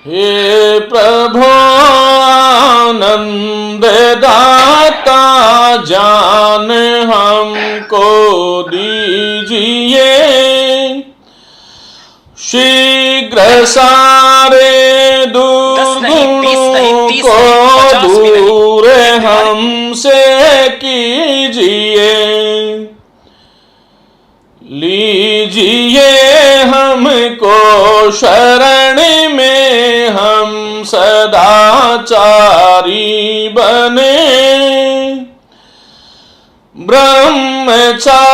हे प्रभु आनंद दाता जान हमको दीजिए, शीघ्र सारे दुर्गुणों को दूर हमसे कीजिए, लीजिए हमको शरण में हम सदाचारी बने, ब्रह्मचारी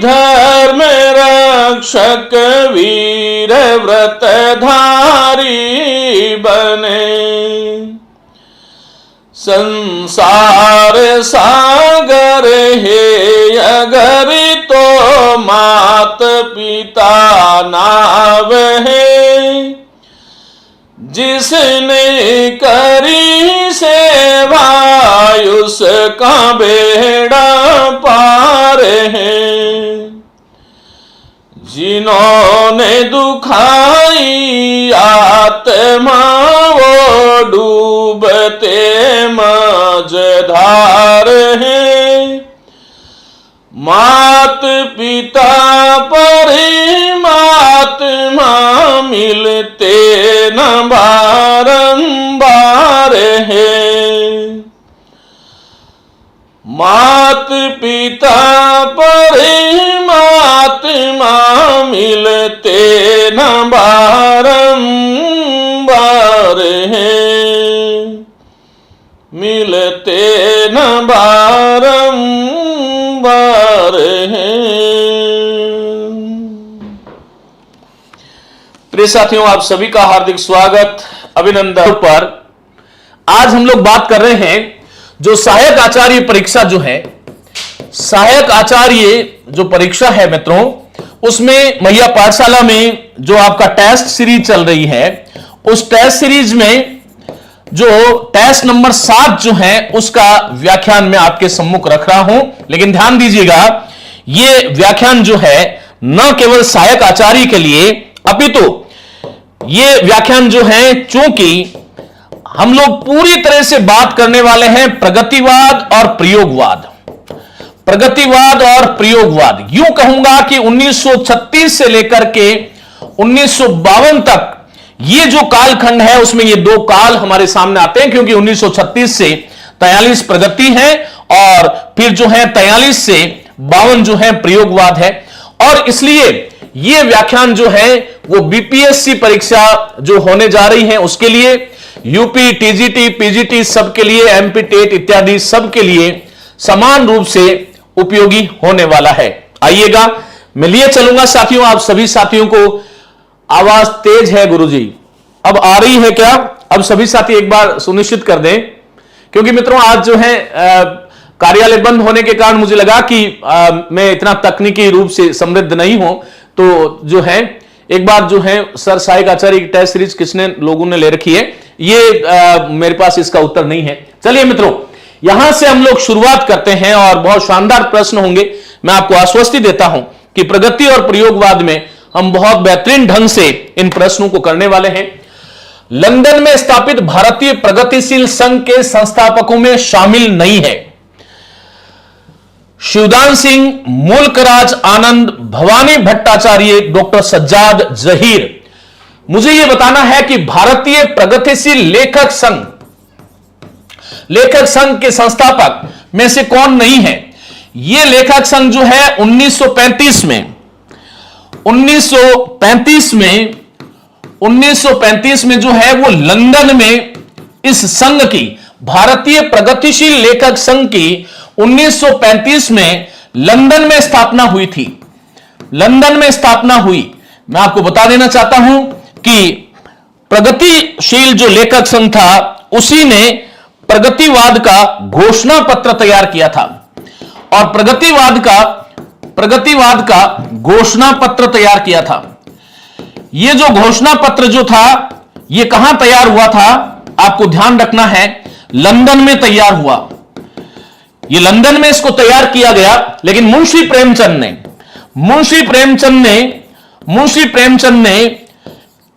धर्म रक्षक वीर व्रतधारी बने, संसार सागर है अगर तो मात पिता नाव है, जिसने करी सेवा उसका बेड़ा पार है, जिन्होंने दुखाई आत्मा वो डूबते मझधार हैं, मात पिता परमात्मा मिलते न बारंबार हैं, मात पिता परमात्मा मिलते न बारंबार हैं, मिलते न बारंबार हैं। प्रिय साथियों, आप सभी का हार्दिक स्वागत, अभिनंदन। पर आज हम लोग बात कर रहे हैं जो सहायक आचार्य परीक्षा जो है, सहायक आचार्य जो परीक्षा है मित्रों, उसमें मैया पाठशाला में जो आपका टेस्ट सीरीज चल रही है, उस टेस्ट सीरीज में जो टेस्ट नंबर 7 जो है उसका व्याख्यान मैं आपके सम्मुख रख रहा हूं। लेकिन ध्यान दीजिएगा, यह व्याख्यान जो है न केवल सहायक आचार्य के लिए, अपितु यह व्याख्यान जो है, चूंकि हम लोग पूरी तरह से बात करने वाले हैं प्रगतिवाद और प्रयोगवाद, प्रगतिवाद और प्रयोगवाद। यूं कहूंगा कि 1936 से लेकर के 1952 तक ये जो कालखंड है, उसमें ये दो काल हमारे सामने आते हैं, क्योंकि 1936 से 43 प्रगति है और फिर जो है 43 से 52 जो है प्रयोगवाद है। और इसलिए ये व्याख्यान जो है वो बीपीएससी परीक्षा जो होने जा रही है उसके लिए, यूपी, टीजीटी, पीजीटी सबके लिए, एमपी टेट इत्यादि सबके लिए समान रूप से उपयोगी होने वाला है। आइएगा, मैं लिए चलूंगा साथियों, आप सभी साथियों को। आवाज तेज है गुरुजी, अब आ रही है क्या? अब सभी साथी एक बार सुनिश्चित कर दें, क्योंकि मित्रों आज जो है कार्यालय बंद होने के कारण मुझे लगा कि मैं इतना तकनीकी रूप से समृद्ध नहीं हूं, तो जो है एक बार जो है सर सहायक आचार्य की टेस्ट सीरीज किसने लोगों ने ले रखी है, ये मेरे पास इसका उत्तर नहीं है। चलिए मित्रों, यहां से हम लोग शुरुआत करते हैं और बहुत शानदार प्रश्न होंगे। मैं आपको आश्वस्ति देता हूं कि प्रगति और प्रयोगवाद में हम बहुत बेहतरीन ढंग से इन प्रश्नों को करने वाले हैं। लंदन में स्थापित भारतीय प्रगतिशील संघ के संस्थापकों में शामिल नहीं है शिवदान सिंह, मुल्कराज आनंद, भवानी भट्टाचार्य, डॉक्टर सज्जाद जहीर। मुझे यह बताना है कि भारतीय प्रगतिशील लेखक संघ के संस्थापक में से कौन नहीं है। यह लेखक संघ जो है 1935 में जो है वो लंदन में इस संघ की, भारतीय प्रगतिशील लेखक संघ की 1935 में लंदन में स्थापना हुई थी। लंदन में स्थापना हुई। मैं आपको बता देना चाहता हूं कि प्रगतिशील जो लेखक संघ था उसी ने प्रगतिवाद का घोषणा पत्र तैयार किया था, और प्रगतिवाद का घोषणा पत्र तैयार किया था। यह जो घोषणा पत्र जो था यह कहां तैयार हुआ था, आपको ध्यान रखना है, लंदन में तैयार हुआ। यह लंदन में इसको तैयार किया गया, लेकिन मुंशी प्रेमचंद ने मुंशी प्रेमचंद ने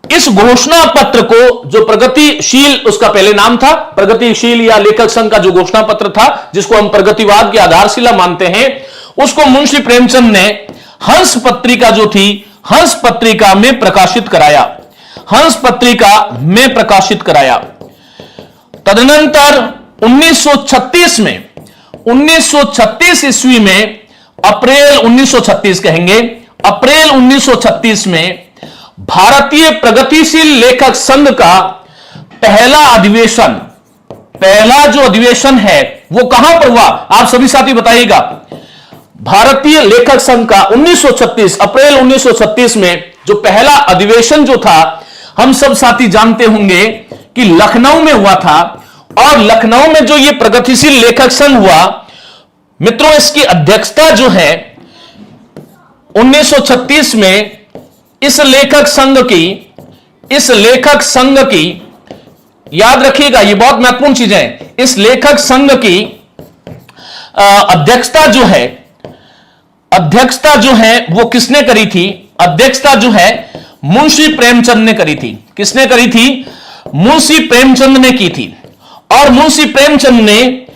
इस घोषणा पत्र को, जो प्रगतिशील उसका पहले नाम था, प्रगतिशील या लेखक संघ का जो घोषणा पत्र था जिसको हम प्रगतिवाद की आधारशिला मानते हैं, उसको मुंशी प्रेमचंद ने हंस पत्रिका जो थी, हंस पत्रिका में प्रकाशित कराया, हंस पत्रिका में प्रकाशित कराया। तदनंतर 1936 में, 1936 ईस्वी में, अप्रैल 1936 कहेंगे, अप्रैल 1936 में भारतीय प्रगतिशील लेखक संघ का पहला अधिवेशन, पहला जो अधिवेशन है वो कहां पर हुआ, आप सभी साथी बताइएगा। भारतीय लेखक संघ का 1936, अप्रैल 1936 में जो पहला अधिवेशन जो था, हम सब साथी जानते होंगे कि लखनऊ में हुआ था। और लखनऊ में जो ये प्रगतिशील लेखक संघ हुआ, मित्रों, इसकी अध्यक्षता जो है 1936 में इस लेखक संघ की, याद रखिएगा ये बहुत महत्वपूर्ण चीजें हैं, इस लेखक संघ की अध्यक्षता जो है वो किसने करी थी? अध्यक्षता जो है मुंशी प्रेमचंद ने करी थी। किसने करी थी? मुंशी प्रेमचंद ने की थी। और मुंशी प्रेमचंद ने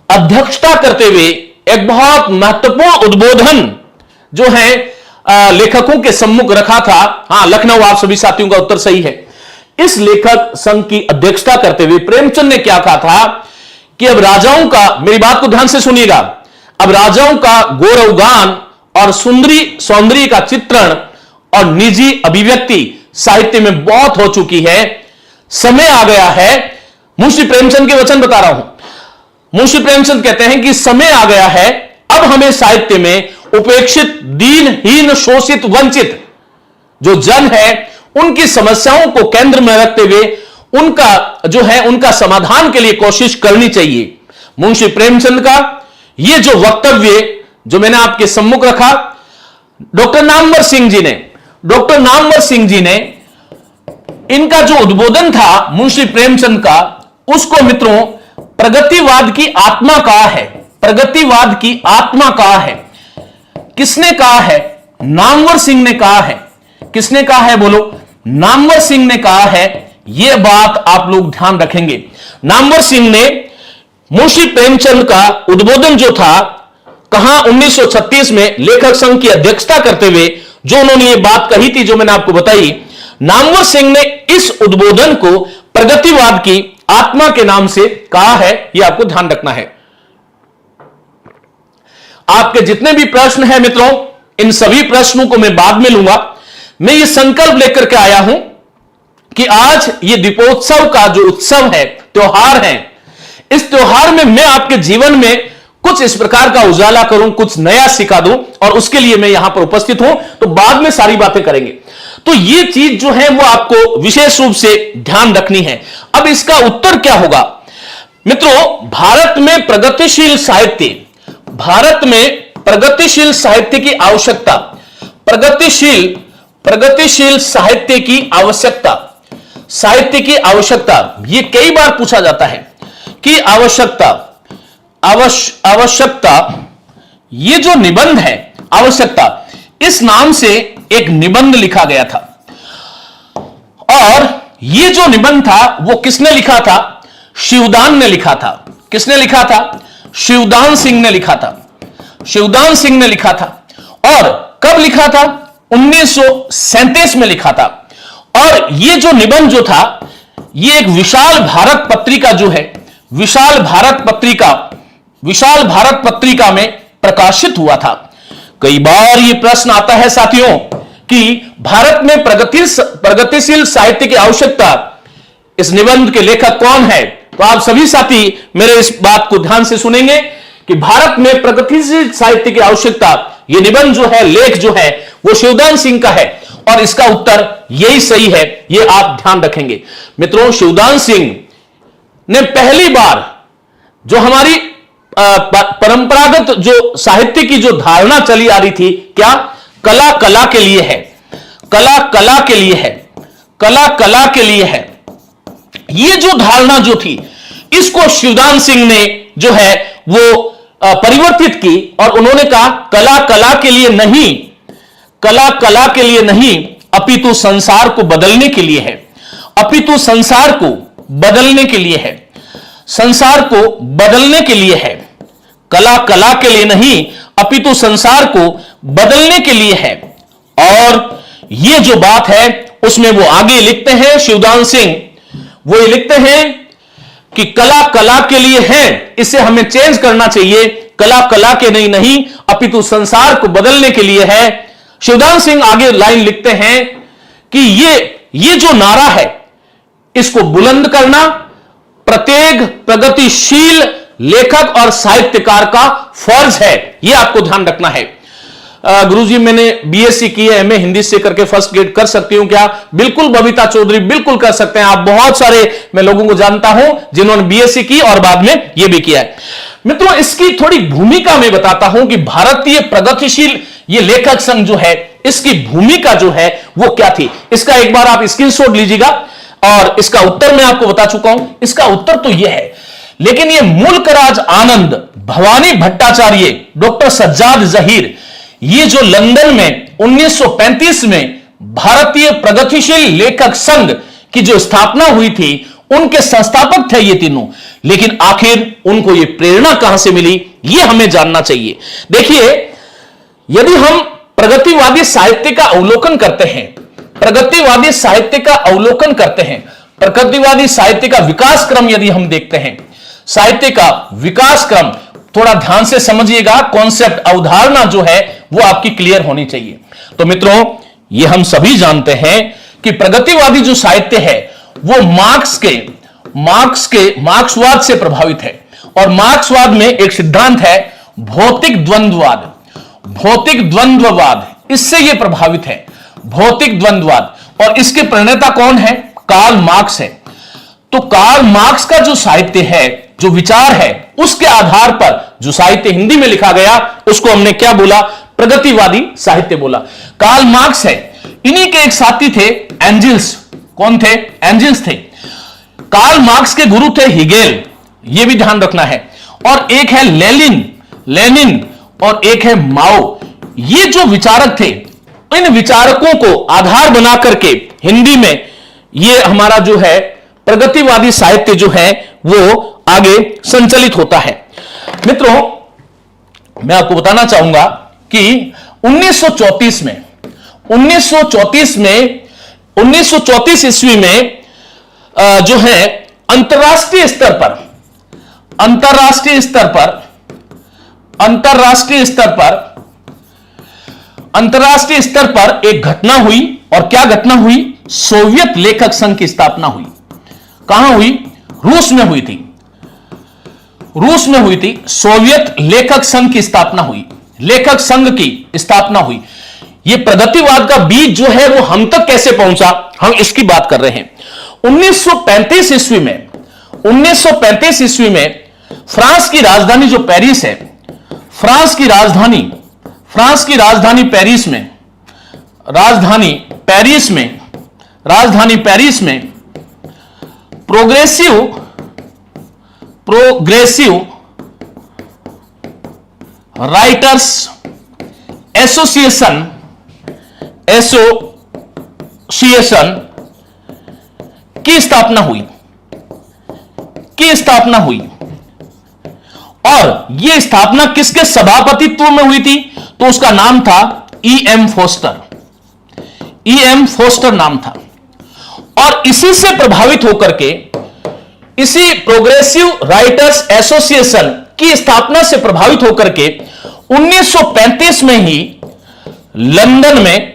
अध्यक्षता करते हुए एक बहुत महत्वपूर्ण उद्बोधन जो है लेखकों के सम्मुख रखा था। हां, लखनऊ, आप सभी साथियों का उत्तर सही है। इस लेखक संघ की अध्यक्षता करते हुए प्रेमचंद ने क्या कहा था कि अब राजाओं का, मेरी बात को ध्यान से सुनिएगा, अब राजाओं का गौरवगान और सुंदरी सौंदर्य का चित्रण और निजी अभिव्यक्ति साहित्य में बहुत हो चुकी है। समय आ गया है, मुंशी प्रेमचंद के वचन बता रहा हूं, मुंशी प्रेमचंद कहते हैं कि समय आ गया है, अब हमें साहित्य में उपेक्षित, दीनहीन, शोषित, वंचित जो जन है उनकी समस्याओं को केंद्र में रखते हुए उनका समाधान के लिए कोशिश करनी चाहिए। मुंशी प्रेमचंद का यह जो वक्तव्य जो मैंने आपके सम्मुख रखा, डॉक्टर नामवर सिंह जी ने इनका जो उद्बोधन था मुंशी प्रेमचंद का, उसको मित्रों प्रगतिवाद की आत्मा कहा है। प्रगतिवाद की आत्मा कहा है। किसने कहा है? नामवर सिंह ने कहा है। किसने कहा है बोलो? नामवर सिंह ने कहा है। यह बात आप लोग ध्यान रखेंगे। नामवर सिंह ने मुंशी प्रेमचंद का उद्बोधन जो था, कहां? 1936 में लेखक संघ की अध्यक्षता करते हुए जो उन्होंने ये बात कही थी, जो मैंने आपको बताई, नामवर सिंह ने इस उद्बोधन को प्रगतिवाद की आत्मा के नाम से कहा है। यह आपको ध्यान रखना है। आपके जितने भी प्रश्न हैं मित्रों, इन सभी प्रश्नों को मैं बाद में लूंगा। मैं ये संकल्प लेकर के आया हूं कि आज ये दीपोत्सव का जो उत्सव है, त्योहार है, इस त्योहार में मैं आपके जीवन में कुछ इस प्रकार का उजाला करूं, कुछ नया सिखा दूं, और उसके लिए मैं यहां पर उपस्थित हूं। तो बाद में सारी बातें करेंगे। तो ये चीज जो है वो आपको विशेष रूप से ध्यान रखनी है। अब इसका उत्तर क्या होगा मित्रों? भारत में प्रगतिशील साहित्य की आवश्यकता, प्रगतिशील साहित्य की आवश्यकता, ये कई बार पूछा जाता है कि आवश्यकता, ये जो निबंध है आवश्यकता, इस नाम से एक निबंध लिखा गया था। और ये जो निबंध था वो किसने लिखा था? शिवदान ने लिखा था। किसने लिखा था? शिवदान सिंह ने लिखा था। शिवदान सिंह ने लिखा था। और कब लिखा था? 1937 में लिखा था। और ये जो निबंध जो था, ये एक विशाल भारत पत्रिका जो है, विशाल भारत पत्रिका में प्रकाशित हुआ था। कई बार ये प्रश्न आता है साथियों कि भारत में प्रगतिशील साहित्य की आवश्यकता, इस निबंध के लेखक कौन है? तो आप सभी साथी मेरे इस बात को ध्यान से सुनेंगे कि भारत में प्रगतिशील साहित्य की आवश्यकता, यह निबंध जो है, लेख जो है, वो शिवदान सिंह का है। और इसका उत्तर यही सही है, यह आप ध्यान रखेंगे मित्रों। शिवदान सिंह ने पहली बार जो हमारी परंपरागत जो साहित्य की जो धारणा चली आ रही थी, क्या? कला कला के लिए है, कला कला के लिए है, कला कला के लिए है, ये जो धारणा जो थी, इसको शिवदान सिंह ने जो है वो परिवर्तित की। और उन्होंने कहा कला कला के लिए नहीं, कला कला के लिए नहीं अपितु संसार को बदलने के लिए है। अपितु संसार को बदलने के लिए है। संसार को बदलने के लिए है। कला कला के लिए नहीं अपितु संसार को बदलने के लिए है। और यह जो बात है उसमें वो आगे लिखते हैं, शिवदान सिंह वो ये लिखते हैं कि कला कला के लिए है, इसे हमें चेंज करना चाहिए। कला कला के लिए नहीं अपितु संसार को बदलने के लिए है। शिवदान सिंह आगे लाइन लिखते हैं कि ये जो नारा है इसको बुलंद करना प्रत्येक प्रगतिशील लेखक और साहित्यकार का फर्ज है। यह आपको ध्यान रखना है। गुरुजी मैंने बीएससी की है, एमए हिंदी से करके फर्स्ट ग्रेड कर सकती हूं क्या? बिल्कुल बबीता चौधरी, बिल्कुल कर सकते हैं आप। बहुत सारे मैं लोगों को जानता हूं जिन्होंने बीएससी की और बाद में यह भी किया है। मित्रों, इसकी थोड़ी भूमिका मैं बताता हूं कि भारतीय प्रगतिशील ये लेखक संघ जो है इसकी भूमिका जो है वो क्या थी। इसका एक बार आप स्क्रीनशॉट लीजिएगा और इसका उत्तर मैं आपको बता चुका हूं। इसका उत्तर तो यह है, लेकिन ये मुल्कराज आनंद, भवानी भट्टाचार्य, डॉक्टर सज्जाद जहीर, ये जो लंदन में 1935 में भारतीय प्रगतिशील लेखक संघ की जो स्थापना हुई थी उनके संस्थापक थे ये तीनों। लेकिन आखिर उनको ये प्रेरणा कहां से मिली ये हमें जानना चाहिए। देखिए, यदि हम प्रगतिवादी साहित्य का अवलोकन करते हैं, प्रगतिवादी साहित्य का अवलोकन करते हैं, प्रगतिवादी साहित्य का विकास क्रम यदि हम देखते हैं, साहित्य का विकास क्रम थोड़ा ध्यान से समझिएगा। कॉन्सेप्ट, अवधारणा जो है वो आपकी क्लियर होनी चाहिए। तो मित्रों, ये हम सभी जानते हैं कि प्रगतिवादी जो साहित्य है वो मार्क्सवाद से प्रभावित है। और मार्क्सवाद में एक सिद्धांत है भौतिक द्वंद्ववाद। भौतिक द्वंद्ववाद, इससे यह प्रभावित है, भौतिक द्वंद्ववाद। और इसके प्रणेता कौन है? कार्ल मार्क्स है। तो कार्ल मार्क्स का जो साहित्य है, जो विचार है, उसके आधार पर जो साहित्य हिंदी में लिखा गया उसको हमने क्या बोला? प्रगतिवादी साहित्य बोला। कार्ल मार्क्स है। इन्हीं के एक साथी थे एंजिल्स। कौन थे? एंजिल्स थे। कार्ल मार्क्स के गुरु थे हिगेल, यह भी ध्यान रखना है। और एक है लेनिन और एक है माओ। ये जो विचारक थे, इन विचारकों को आधार बना करके हिंदी में ये हमारा जो है प्रगतिवादी साहित्य जो है वो आगे संचालित होता है। मित्रों, मैं आपको बताना चाहूंगा कि 1934 ईस्वी में जो है अंतरराष्ट्रीय स्तर पर एक घटना हुई। और क्या घटना हुई? सोवियत लेखक संघ की स्थापना हुई। कहां हुई? रूस में हुई थी। सोवियत लेखक संघ की स्थापना हुई। लेखक संघ की स्थापना हुई। यह प्रगतिवाद का बीज जो है वो हम तक कैसे पहुंचा, हम इसकी बात कर रहे हैं। 1935 ईस्वी में फ्रांस की राजधानी जो पेरिस है, फ्रांस की राजधानी पेरिस में प्रोग्रेसिव राइटर्स एसोसिएशन की स्थापना हुई। और यह स्थापना किसके सभापतित्व में हुई थी? तो उसका नाम था E.M. फोस्टर नाम था। और इसी से प्रभावित होकर के, इसी प्रोग्रेसिव राइटर्स एसोसिएशन की स्थापना से प्रभावित होकर के 1935 में ही लंदन में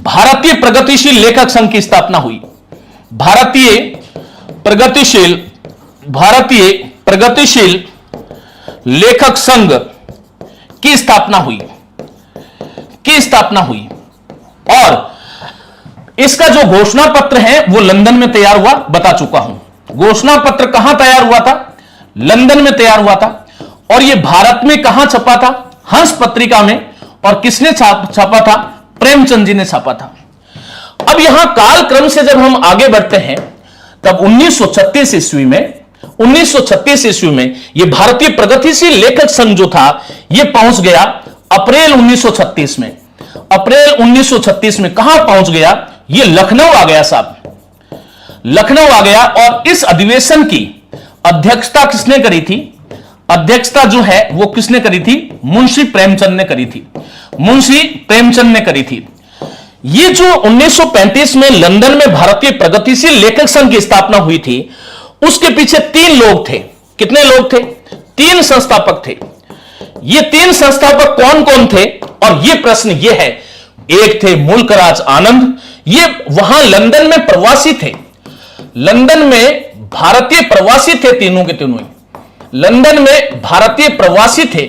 भारतीय प्रगतिशील लेखक संघ की स्थापना हुई। भारतीय प्रगतिशील लेखक संघ की स्थापना हुई। और इसका जो घोषणा पत्र है वो लंदन में तैयार हुआ, बता चुका हूं। घोषणा पत्र कहां तैयार हुआ था? लंदन में तैयार हुआ था। और यह भारत में कहां छपा था? हंस पत्रिका में। और किसने छापा था? प्रेमचंद जी ने छापा था। अब यहां कालक्रम से जब हम आगे बढ़ते हैं तब 1936 ईस्वी में यह भारतीय प्रगतिशील लेखक संघ जो था यह पहुंच गया अप्रैल 1936 में। अप्रैल 1936 में कहां पहुंच गया? यह लखनऊ आ गया साहब, लखनऊ आ गया। और इस अधिवेशन की अध्यक्षता किसने करी थी? अध्यक्षता जो है वो किसने करी थी? मुंशी प्रेमचंद ने करी थी, मुंशी प्रेमचंद ने करी थी। ये जो 1935 में लंदन में भारतीय प्रगतिशील लेखक संघ की स्थापना हुई थी, उसके पीछे 3 लोग थे। कितने लोग थे? 3 संस्थापक थे। ये 3 संस्थापक कौन कौन थे? और ये प्रश्न ये है। एक थे मुल्कराज आनंद, ये वहां लंदन में प्रवासी थे, लंदन में भारतीय प्रवासी थे, तीनों के तीनों लंदन में भारतीय प्रवासी थे।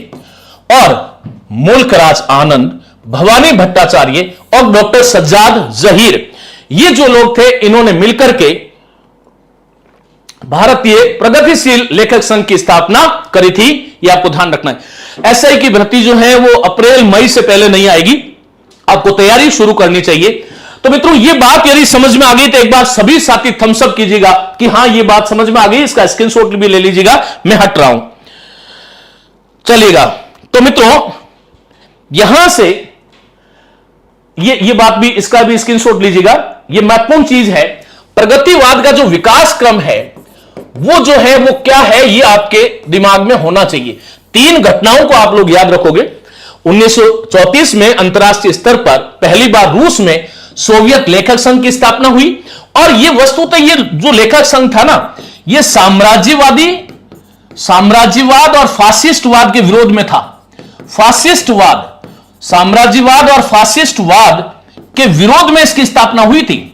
और मुल्कराज आनंद, भवानी भट्टाचार्य और डॉक्टर सज्जाद जहीर, ये जो लोग थे, इन्होंने मिलकर के भारतीय प्रगतिशील लेखक संघ की स्थापना करी थी। ये आपको ध्यान रखना है। एसआई की भर्ती जो है वो अप्रैल मई से पहले नहीं आएगी, आपको तैयारी शुरू करनी चाहिए। तो मित्रों, ये बात यदि समझ में आ गई तो एक बार सभी साथी थम्स अप कीजिएगा कि हां ये बात समझ में आ गई, इसका स्क्रीनशॉट भी ले लीजिएगा, मैं हट रहा हूं। चलिएगा, तो मित्रों यहां से ये बात भी, इसका भी स्क्रीनशॉट लीजिएगा। ये महत्वपूर्ण चीज है। प्रगतिवाद का जो विकास क्रम है वो जो है वो क्या है, ये आपके दिमाग में होना चाहिए। 3 घटनाओं को आप लोग याद रखोगे। 1934 में अंतरराष्ट्रीय स्तर पर पहली बार रूस में सोवियत लेखक संघ की स्थापना हुई। और ये वस्तुतः ये जो लेखक संघ था ना, ये साम्राज्यवाद और फासिस्टवाद के विरोध में था। फासिस्टवाद, साम्राज्यवाद और फासिस्टवाद के विरोध में इसकी स्थापना हुई थी।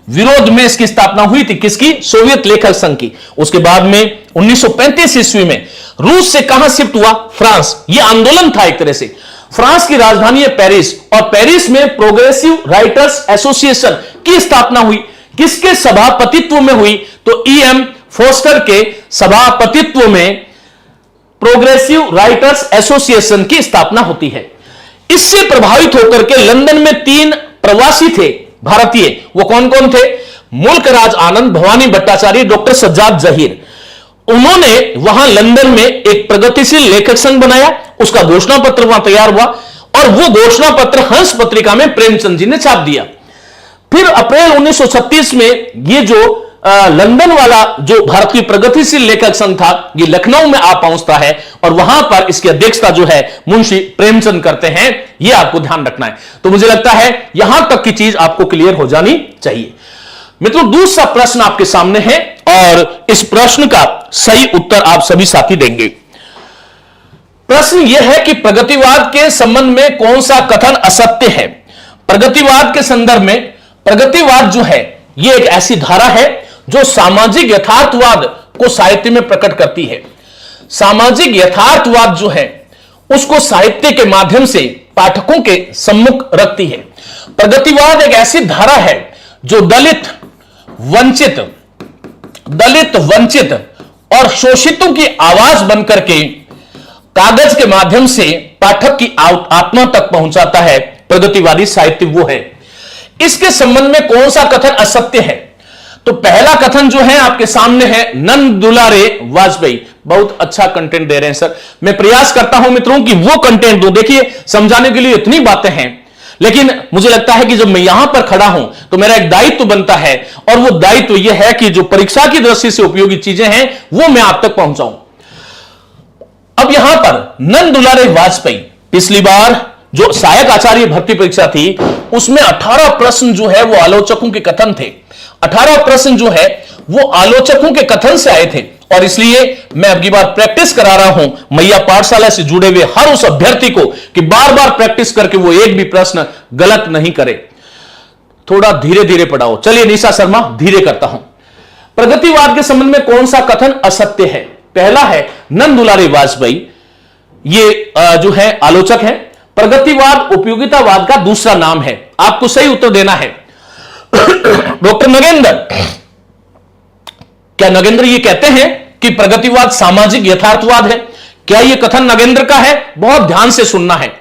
विरोध में इसकी स्थापना हुई थी किसकी? सोवियत लेखक संघ की। उसके बाद में 1935 ईस्वी में रूस से कहां शिफ्ट हुआ? फ्रांस। यह आंदोलन था एक तरह से। फ्रांस की राजधानी है पेरिस, और पेरिस में प्रोग्रेसिव राइटर्स एसोसिएशन की स्थापना हुई। किसके सभापतित्व में हुई? तो E.M. फोस्टर के सभापतित्व में प्रोग्रेसिव राइटर्स एसोसिएशन की स्थापना होती है। इससे प्रभावित होकर के लंदन में 3 प्रवासी थे भारतीय। वो कौन कौन थे? मुल्कराज आनंद, भवानी भट्टाचार्य, डॉक्टर सज्जाद जहीर। उन्होंने वहां लंदन में एक प्रगतिशील लेखक संघ बनाया, उसका घोषणा पत्र वहां तैयार हुआ, और वो घोषणा पत्र हंस पत्रिका में प्रेमचंद जी ने छाप दिया। फिर अप्रैल 1936 में ये जो लंदन वाला जो भारतीय प्रगतिशील लेखक संघ था, ये लखनऊ में आ पहुंचता है, और वहां पर इसकी अध्यक्षता जो है मुंशी प्रेमचंद करते हैं। ये आपको ध्यान रखना है। तो मुझे लगता है यहां तक की चीज आपको क्लियर हो जानी चाहिए। मित्रों, दूसरा प्रश्न आपके सामने है, और इस प्रश्न का सही उत्तर आप सभी साथी देंगे। प्रश्न यह है कि प्रगतिवाद के संबंध में कौन सा कथन असत्य है? प्रगतिवाद के संदर्भ में, प्रगतिवाद जो है यह एक ऐसी धारा है जो सामाजिक यथार्थवाद को साहित्य में प्रकट करती है। सामाजिक यथार्थवाद जो है उसको साहित्य के माध्यम से पाठकों के सम्मुख रखती है। प्रगतिवाद एक ऐसी धारा है जो दलित, वंचित और शोषितों की आवाज बनकर के कागज के माध्यम से पाठक की आत्मा तक पहुंचाता है। प्रगतिवादी साहित्य वो है। इसके संबंध में कौन सा कथन असत्य है? तो पहला कथन जो है आपके सामने है, नंद दुलारे वाजपेयी। बहुत अच्छा कंटेंट दे रहे हैं सर। मैं प्रयास करता हूं मित्रों कि वो कंटेंट दो। देखिए, समझाने के लिए इतनी बातें हैं, लेकिन मुझे लगता है कि जब मैं यहां पर खड़ा हूं तो मेरा एक दायित्व बनता है, और वो दायित्व यह है कि जो परीक्षा की दृष्टि से उपयोगी चीजें हैं वो मैं आप तक पहुंचाऊं। अब यहां पर नंद दुलारे वाजपेयी, पिछली बार जो सहायक आचार्य भर्ती परीक्षा थी उसमें 18 प्रश्न जो है वो आलोचकों के कथन थे। 18 प्रश्न जो है वो आलोचकों के कथन से आए थे, और इसलिए मैं अब की बार प्रैक्टिस करा रहा हूं मैया पाठशाला से जुड़े हुए हर उस अभ्यर्थी को कि बार बार प्रैक्टिस करके वो एक भी प्रश्न गलत नहीं करे। थोड़ा धीरे धीरे पढ़ाओ। चलिए निशा शर्मा, धीरे करता हूं। प्रगतिवाद के संबंध में कौन सा कथन असत्य है? पहला है नंद दुलारे वाजपेयी, ये जो है आलोचक है। प्रगतिवाद उपयोगितावाद का दूसरा नाम है। आपको सही उत्तर देना है। डॉक्टर नगेंद्र, क्या नगेंद्र ये कहते हैं कि प्रगतिवाद सामाजिक यथार्थवाद है? क्या ये कथन नगेंद्र का है? बहुत ध्यान से सुनना है।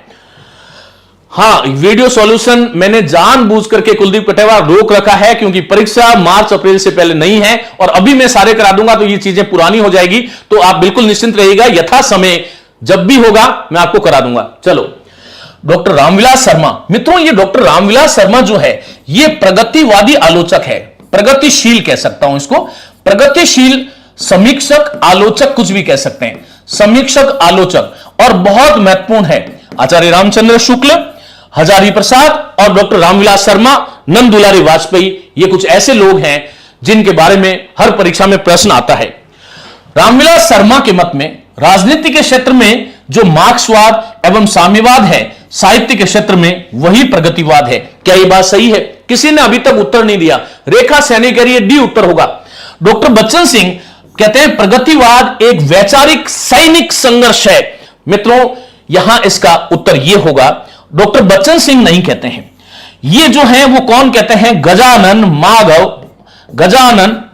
हां, वीडियो सॉल्यूशन मैंने जानबूझ करके कुलदीप कटेवा रोक रखा है, क्योंकि परीक्षा मार्च अप्रैल से पहले नहीं है, और अभी मैं सारे करा दूंगा तो ये चीजें पुरानी हो जाएगी। तो आप बिल्कुल निश्चिंत रहिएगा, यथा समय जब भी होगा मैं आपको करा दूंगा। चलो, डॉक्टर रामविलास शर्मा। मित्रों, ये डॉक्टर रामविलास शर्मा जो है ये प्रगतिवादी आलोचक है, प्रगतिशील कह सकता हूं इसको, प्रगतिशील समीक्षक, आलोचक, कुछ भी कह सकते हैं, समीक्षक, आलोचक, और बहुत महत्वपूर्ण है। आचार्य रामचंद्र शुक्ल, हजारी प्रसाद और डॉक्टर रामविलास शर्मा, नंद दुलारी वाजपेयी, ये कुछ ऐसे लोग हैं जिनके बारे में हर परीक्षा में प्रश्न आता है। रामविलास शर्मा के मत में राजनीति के क्षेत्र में जो मार्क्सवाद एवं साम्यवाद है, साहित्य के क्षेत्र में वही प्रगतिवाद है। क्या यह बात सही है? किसी ने अभी तक उत्तर नहीं दिया। रेखा सैनी कह रही है डी उत्तर होगा। डॉक्टर बच्चन सिंह कहते हैं प्रगतिवाद एक वैचारिक सैनिक संघर्ष है। मित्रों, यहां इसका उत्तर यह होगा, डॉक्टर बच्चन सिंह नहीं कहते हैं, ये जो है वो कौन कहते हैं? गजानन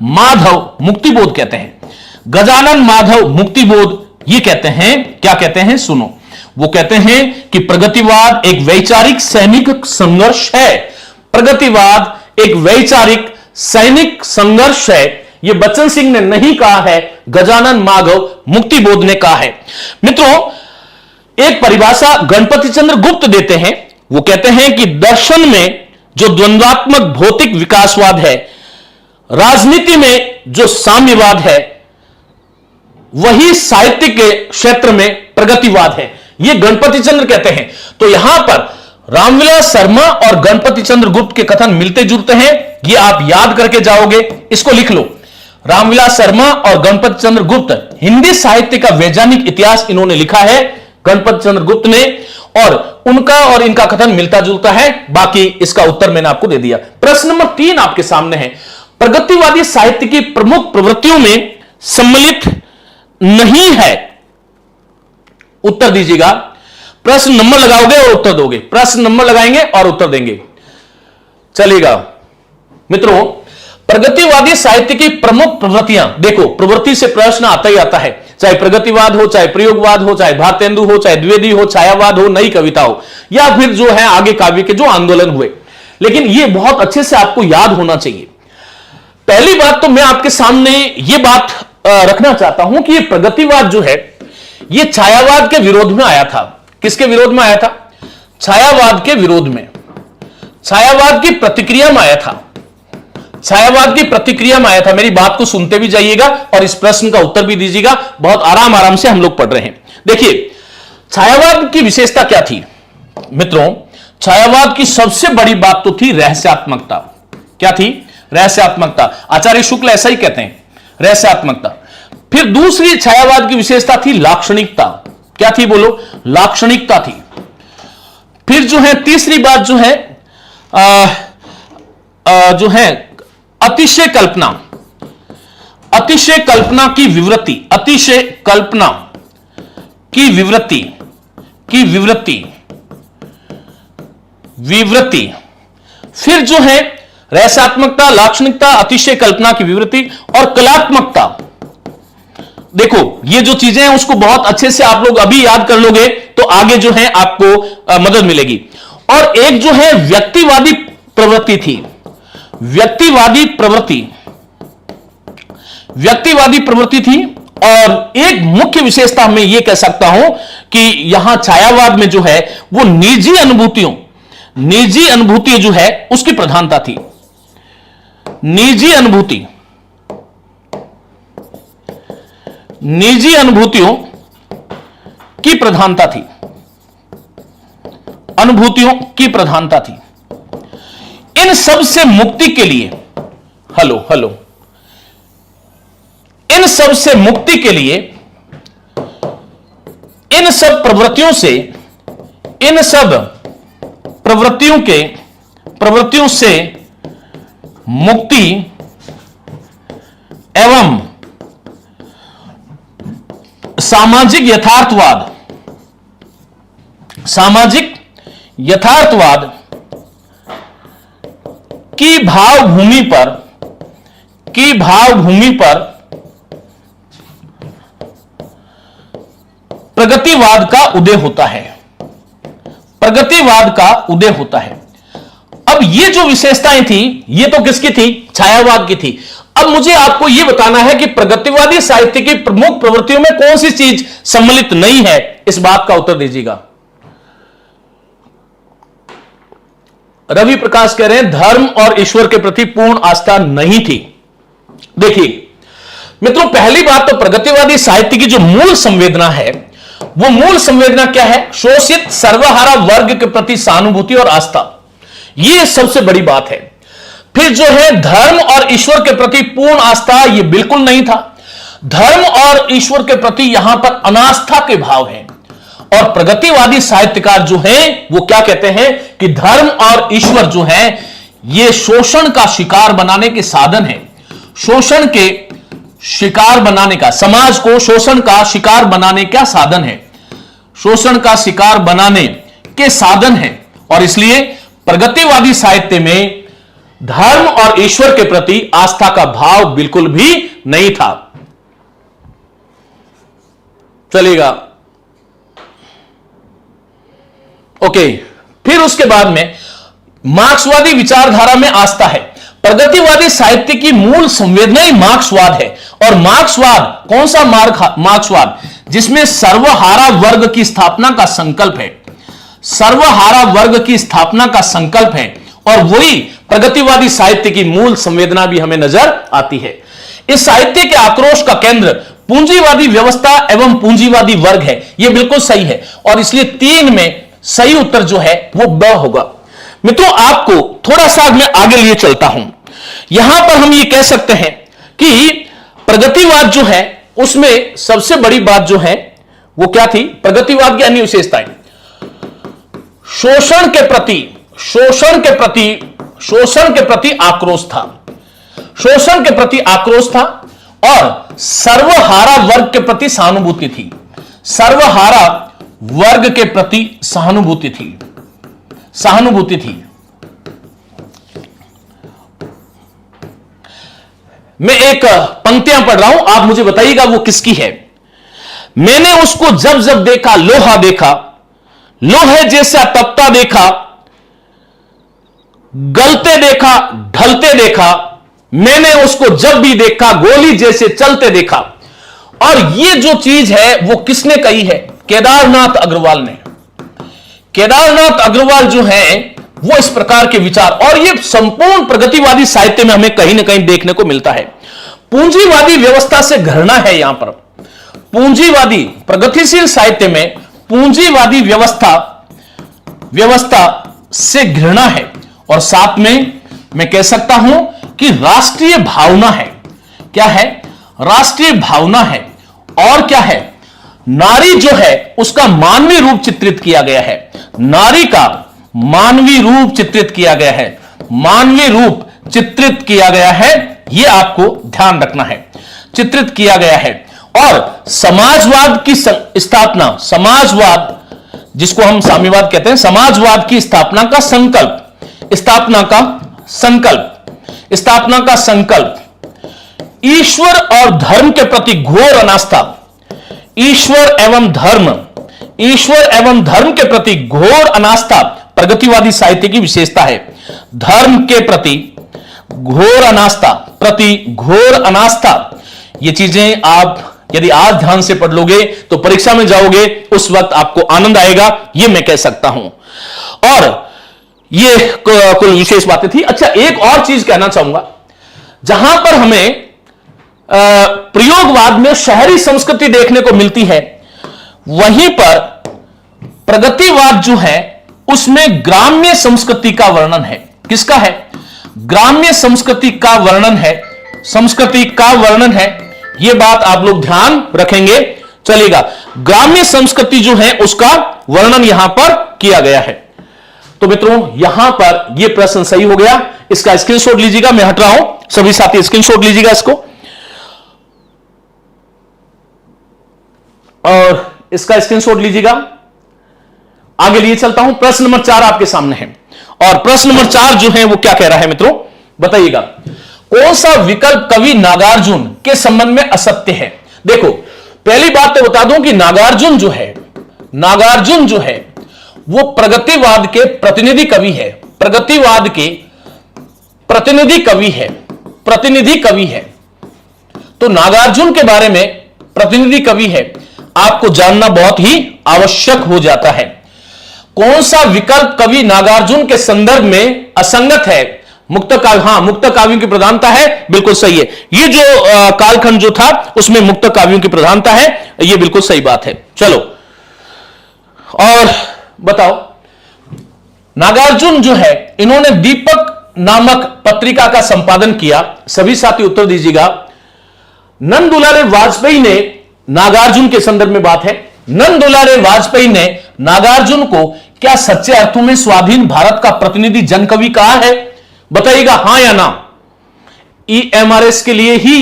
माधव मुक्तिबोध कहते हैं। गजानन माधव मुक्तिबोध ये कहते हैं, क्या कहते हैं? सुनो, वो कहते हैं कि प्रगतिवाद एक वैचारिक सैनिक संघर्ष है। प्रगतिवाद एक वैचारिक सैनिक संघर्ष है। ये बच्चन सिंह ने नहीं कहा है, गजानन माधव मुक्तिबोध ने कहा है। मित्रों, एक परिभाषा गणपति चंद्र गुप्त देते हैं। वो कहते हैं कि दर्शन में जो द्वंद्वात्मक भौतिक विकासवाद है, राजनीति में जो साम्यवाद है, वही साहित्य के क्षेत्र में प्रगतिवाद है। ये गणपति चंद्र कहते हैं। तो यहां पर रामविलास शर्मा और गणपति चंद्र गुप्त के कथन मिलते जुलते हैं। ये आप याद करके जाओगे, इसको लिख लो। रामविलास शर्मा और गणपति चंद्र गुप्त, हिंदी साहित्य का वैज्ञानिक इतिहास इन्होंने लिखा है, गणपति चंद्र गुप्त ने, और उनका और इनका कथन मिलता जुलता है। बाकी इसका उत्तर मैंने आपको दे दिया। प्रश्न नंबर 3 आपके सामने है, प्रगतिवादी साहित्य की प्रमुख प्रवृत्तियों में सम्मिलित नहीं है। उत्तर दीजिएगा। प्रश्न नंबर लगाओगे और उत्तर दोगे, प्रश्न नंबर लगाएंगे और उत्तर देंगे। चलेगा मित्रों, प्रगतिवादी साहित्य की प्रमुख प्रवृत्तियां, देखो प्रवृत्ति से प्रश्न आता ही आता है, चाहे प्रगतिवाद हो, चाहे प्रयोगवाद हो, चाहे भारतेंदु हो, चाहे द्विवेदी हो, छायावाद हो, नई कविता हो, या फिर जो है आगे काव्य के जो आंदोलन हुए। लेकिन यह बहुत अच्छे से आपको याद होना चाहिए। पहली बात तो मैं आपके सामने यह बात रखना चाहता हूं कि यह प्रगतिवाद जो है यह छायावाद के विरोध में आया था। किसके विरोध में आया था? छायावाद के विरोध में, छायावाद की प्रतिक्रिया में आया था। छायावाद की प्रतिक्रिया में आया था। मेरी बात को सुनते भी जाइएगा और इस प्रश्न का उत्तर भी दीजिएगा। बहुत आराम आराम से हम लोग पढ़ रहे हैं। देखिए, छायावाद की विशेषता क्या थी? मित्रों, छायावाद की सबसे बड़ी बात तो थी रहस्यात्मकता। क्या थी? रहस्यात्मकता। आचार्य शुक्ल ऐसा ही कहते हैं, रहस्यात्मकता। फिर दूसरी छायावाद की विशेषता थी लाक्षणिकता। क्या थी? बोलो, लाक्षणिकता थी। फिर जो है तीसरी बात जो है अतिशय कल्पना, अतिशय कल्पना की विवृत्ति, अतिशय कल्पना की विवृत्ति, की विवृत्ति। फिर जो है रहस्यात्मकता, लाक्षणिकता, अतिशय कल्पना की विवृत्ति और कलात्मकता। देखो, ये जो चीजें हैं उसको बहुत अच्छे से आप लोग अभी याद कर लोगे तो आगे जो है आपको मदद मिलेगी। और एक जो है व्यक्तिवादी प्रवृत्ति थी, व्यक्तिवादी प्रवृत्ति थी। और एक मुख्य विशेषता मैं यह कह सकता हूं कि यहां छायावाद में जो है वो निजी अनुभूति जो है उसकी प्रधानता थी। निजी अनुभूतियों की प्रधानता थी, अनुभूतियों की प्रधानता थी। इन सब से मुक्ति के लिए, इन सब से मुक्ति के लिए, इन सब प्रवृत्तियों से, इन सब प्रवृत्तियों से मुक्ति एवं सामाजिक यथार्थवाद की भावभूमि पर प्रगतिवाद का उदय होता है। प्रगतिवाद का उदय होता है। अब ये जो विशेषताएं थी ये तो किसकी थी? छायावाद की थी। अब मुझे आपको यह बताना है कि प्रगतिवादी साहित्य की प्रमुख प्रवृत्तियों में कौन सी चीज सम्मिलित नहीं है। इस बात का उत्तर दीजिएगा। रवि प्रकाश कह रहे हैं धर्म और ईश्वर के प्रति पूर्ण आस्था नहीं थी। देखिए मित्रों, पहली बात तो प्रगतिवादी साहित्य की जो मूल संवेदना है, वो मूल संवेदना क्या है? शोषित सर्वहारा वर्ग के प्रति सहानुभूति और आस्था, ये सबसे बड़ी बात है। फिर जो है धर्म और ईश्वर के प्रति पूर्ण आस्था, ये बिल्कुल नहीं था। धर्म और ईश्वर के प्रति यहां पर अनास्था के भाव हैं। और प्रगतिवादी साहित्यकार जो हैं वो क्या कहते हैं कि धर्म और ईश्वर जो है ये शोषण का शिकार बनाने के साधन है, शोषण के शिकार बनाने का, समाज को शोषण का शिकार बनाने का साधन है, शोषण का शिकार बनाने के साधन है। और इसलिए प्रगतिवादी साहित्य में धर्म और ईश्वर के प्रति आस्था का भाव बिल्कुल भी नहीं था। चलेगा, ओके। फिर उसके बाद में मार्क्सवादी विचारधारा में आस्था है। प्रगतिवादी साहित्य की मूल संवेदना ही मार्क्सवाद है। और मार्क्सवाद कौन सा मार्क्सवाद? जिसमें सर्वहारा वर्ग की स्थापना का संकल्प है, सर्वहारा वर्ग की स्थापना का संकल्प है। और वही प्रगतिवादी साहित्य की मूल संवेदना भी हमें नजर आती है। इस साहित्य के आक्रोश का केंद्र पूंजीवादी व्यवस्था एवं पूंजीवादी वर्ग है। यह बिल्कुल सही है। और इसलिए 3 में सही उत्तर जो है वो ब होगा। मित्रों, आपको थोड़ा सा मैं आगे लिए चलता हूं। यहां पर हम ये कह सकते हैं कि प्रगतिवाद जो है उसमें सबसे बड़ी बात जो है वो क्या थी? प्रगतिवाद की अन्य विशेषताएं शोषण के प्रति आक्रोश था, शोषण के प्रति आक्रोश था। और सर्वहारा वर्ग के प्रति सहानुभूति थी, सर्वहारा वर्ग के प्रति सहानुभूति थी। मैं एक पंक्तियां पढ़ रहा हूं, आप मुझे बताइएगा वो किसकी है। मैंने उसको जब जब देखा लोहा देखा, लोहे जैसा तपता देखा, गलते देखा ढलते देखा, मैंने उसको जब भी देखा गोली जैसे चलते देखा। और ये जो चीज है वो किसने कही है? केदारनाथ अग्रवाल ने। केदारनाथ अग्रवाल जो है वो इस प्रकार के विचार, और ये संपूर्ण प्रगतिवादी साहित्य में हमें कहीं ना कहीं देखने को मिलता है। पूंजीवादी व्यवस्था से घृणा है। यहां पर पूंजीवादी प्रगतिशील साहित्य में पूंजीवादी व्यवस्था से घृणा है। और साथ में मैं कह सकता हूं कि राष्ट्रीय भावना है। क्या है? राष्ट्रीय भावना है। और क्या है? नारी जो है उसका मानवीय रूप चित्रित किया गया है। नारी का मानवीय रूप चित्रित किया गया है, मानवीय रूप चित्रित किया गया है। यह आपको ध्यान रखना है, चित्रित किया गया है। और समाजवाद की स्थापना, समाजवाद जिसको हम साम्यवाद कहते हैं, समाजवाद की स्थापना का संकल्प, स्थापना का संकल्प, ईश्वर और धर्म के प्रति घोर अनास्था, ईश्वर एवं धर्म के प्रति घोर अनास्था प्रगतिवादी साहित्य की विशेषता है। धर्म के प्रति घोर अनास्था, ये चीजें आप यदि आज ध्यान से पढ़ लोगे तो परीक्षा में जाओगे उस वक्त आपको आनंद आएगा, ये मैं कह सकता हूं। और ये कुल विशेष बातें थी। अच्छा, एक और चीज कहना चाहूंगा, जहां पर हमें प्रयोगवाद में शहरी संस्कृति देखने को मिलती है, वहीं पर प्रगतिवाद जो है उसमें ग्राम्य संस्कृति का वर्णन है। किसका है? ग्राम्य संस्कृति का वर्णन है। यह बात आप लोग ध्यान रखेंगे, चलेगा। ग्राम्य संस्कृति जो है उसका वर्णन यहां पर किया गया है। तो मित्रों, यहां पर यह प्रश्न सही हो गया। इसका स्क्रीनशॉट लीजिएगा, मैं हट रहा हूं, सभी साथी स्क्रीनशॉट लीजिएगा इसको, और इसका स्क्रीनशॉट लीजिएगा। आगे लिए चलता हूं। प्रश्न नंबर 4 आपके सामने है, और प्रश्न नंबर 4 जो है वो क्या कह रहा है मित्रों, बताइएगा। कौन सा विकल्प कवि नागार्जुन के संबंध में असत्य है? देखो, पहली बात तो बता दूं कि नागार्जुन जो है वो प्रगतिवाद के प्रतिनिधि कवि है, प्रगतिवाद के प्रतिनिधि कवि है। तो नागार्जुन के बारे में प्रतिनिधि कवि है, आपको जानना बहुत ही आवश्यक हो जाता है। कौन सा विकल्प कवि नागार्जुन के संदर्भ में असंगत है? मुक्त काव्य, हां, मुक्त काव्यों की प्रधानता है, बिल्कुल सही है। ये जो कालखंड जो था उसमें मुक्त काव्यों की प्रधानता है, ये बिल्कुल सही बात है। चलो और बताओ, नागार्जुन जो है इन्होंने दीपक नामक पत्रिका का संपादन किया। सभी साथी उत्तर दीजिएगा। नंद दुलारे वाजपेयी ने, नागार्जुन के संदर्भ में बात है, नंद दुलारे वाजपेयी ने नागार्जुन को क्या सच्चे अर्थों में स्वाधीन भारत का प्रतिनिधि जनकवि कहा है? बताइएगा हां या ना। EMRS के लिए ही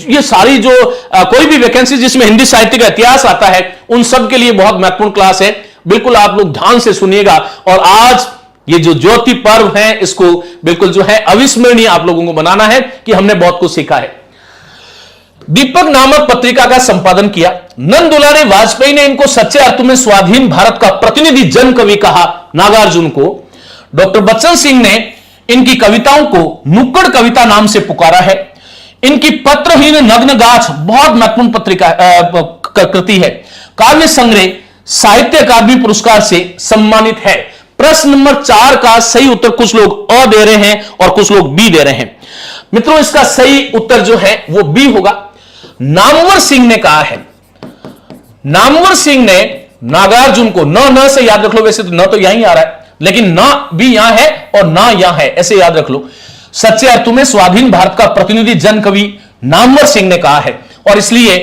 ये सारी जो कोई भी वैकेंसी जिसमें हिंदी साहित्य का इतिहास आता है उन सब के लिए बहुत महत्वपूर्ण क्लास है। बिल्कुल आप लोग ध्यान से सुनिएगा। और आज ये जो ज्योति पर्व है इसको बिल्कुल जो है अविस्मरणीय आप लोगों को बनाना है कि हमने बहुत कुछ सीखा है। दीपक नामक पत्रिका का संपादन किया। नंद दुलारे वाजपेयी ने इनको सच्चे अर्थों में स्वाधीन भारत का प्रतिनिधि जन कवि कहा नागार्जुन को। डॉक्टर बच्चन सिंह ने इनकी कविताओं को नुक्कड़ कविता नाम से पुकारा है। इनकी पत्रहीन नग्न गाछ बहुत महत्वपूर्ण पत्रिका कृति है। काव्य संग्रह साहित्य अकादमी पुरस्कार से सम्मानित है। प्रश्न नंबर 4 का सही उत्तर कुछ लोग अ दे रहे हैं और कुछ लोग बी दे रहे हैं। मित्रों इसका सही उत्तर जो है वो बी होगा। नामवर सिंह ने कहा है, नामवर सिंह ने नागार्जुन को, न से याद रख लो, वैसे तो न तो यहीं आ रहा है लेकिन ना भी यहां है और ना यहां है, ऐसे याद रख लो। सच्चे अर्थों में स्वाधीन भारत का प्रतिनिधि जन कवि नामवर सिंह ने कहा है और इसलिए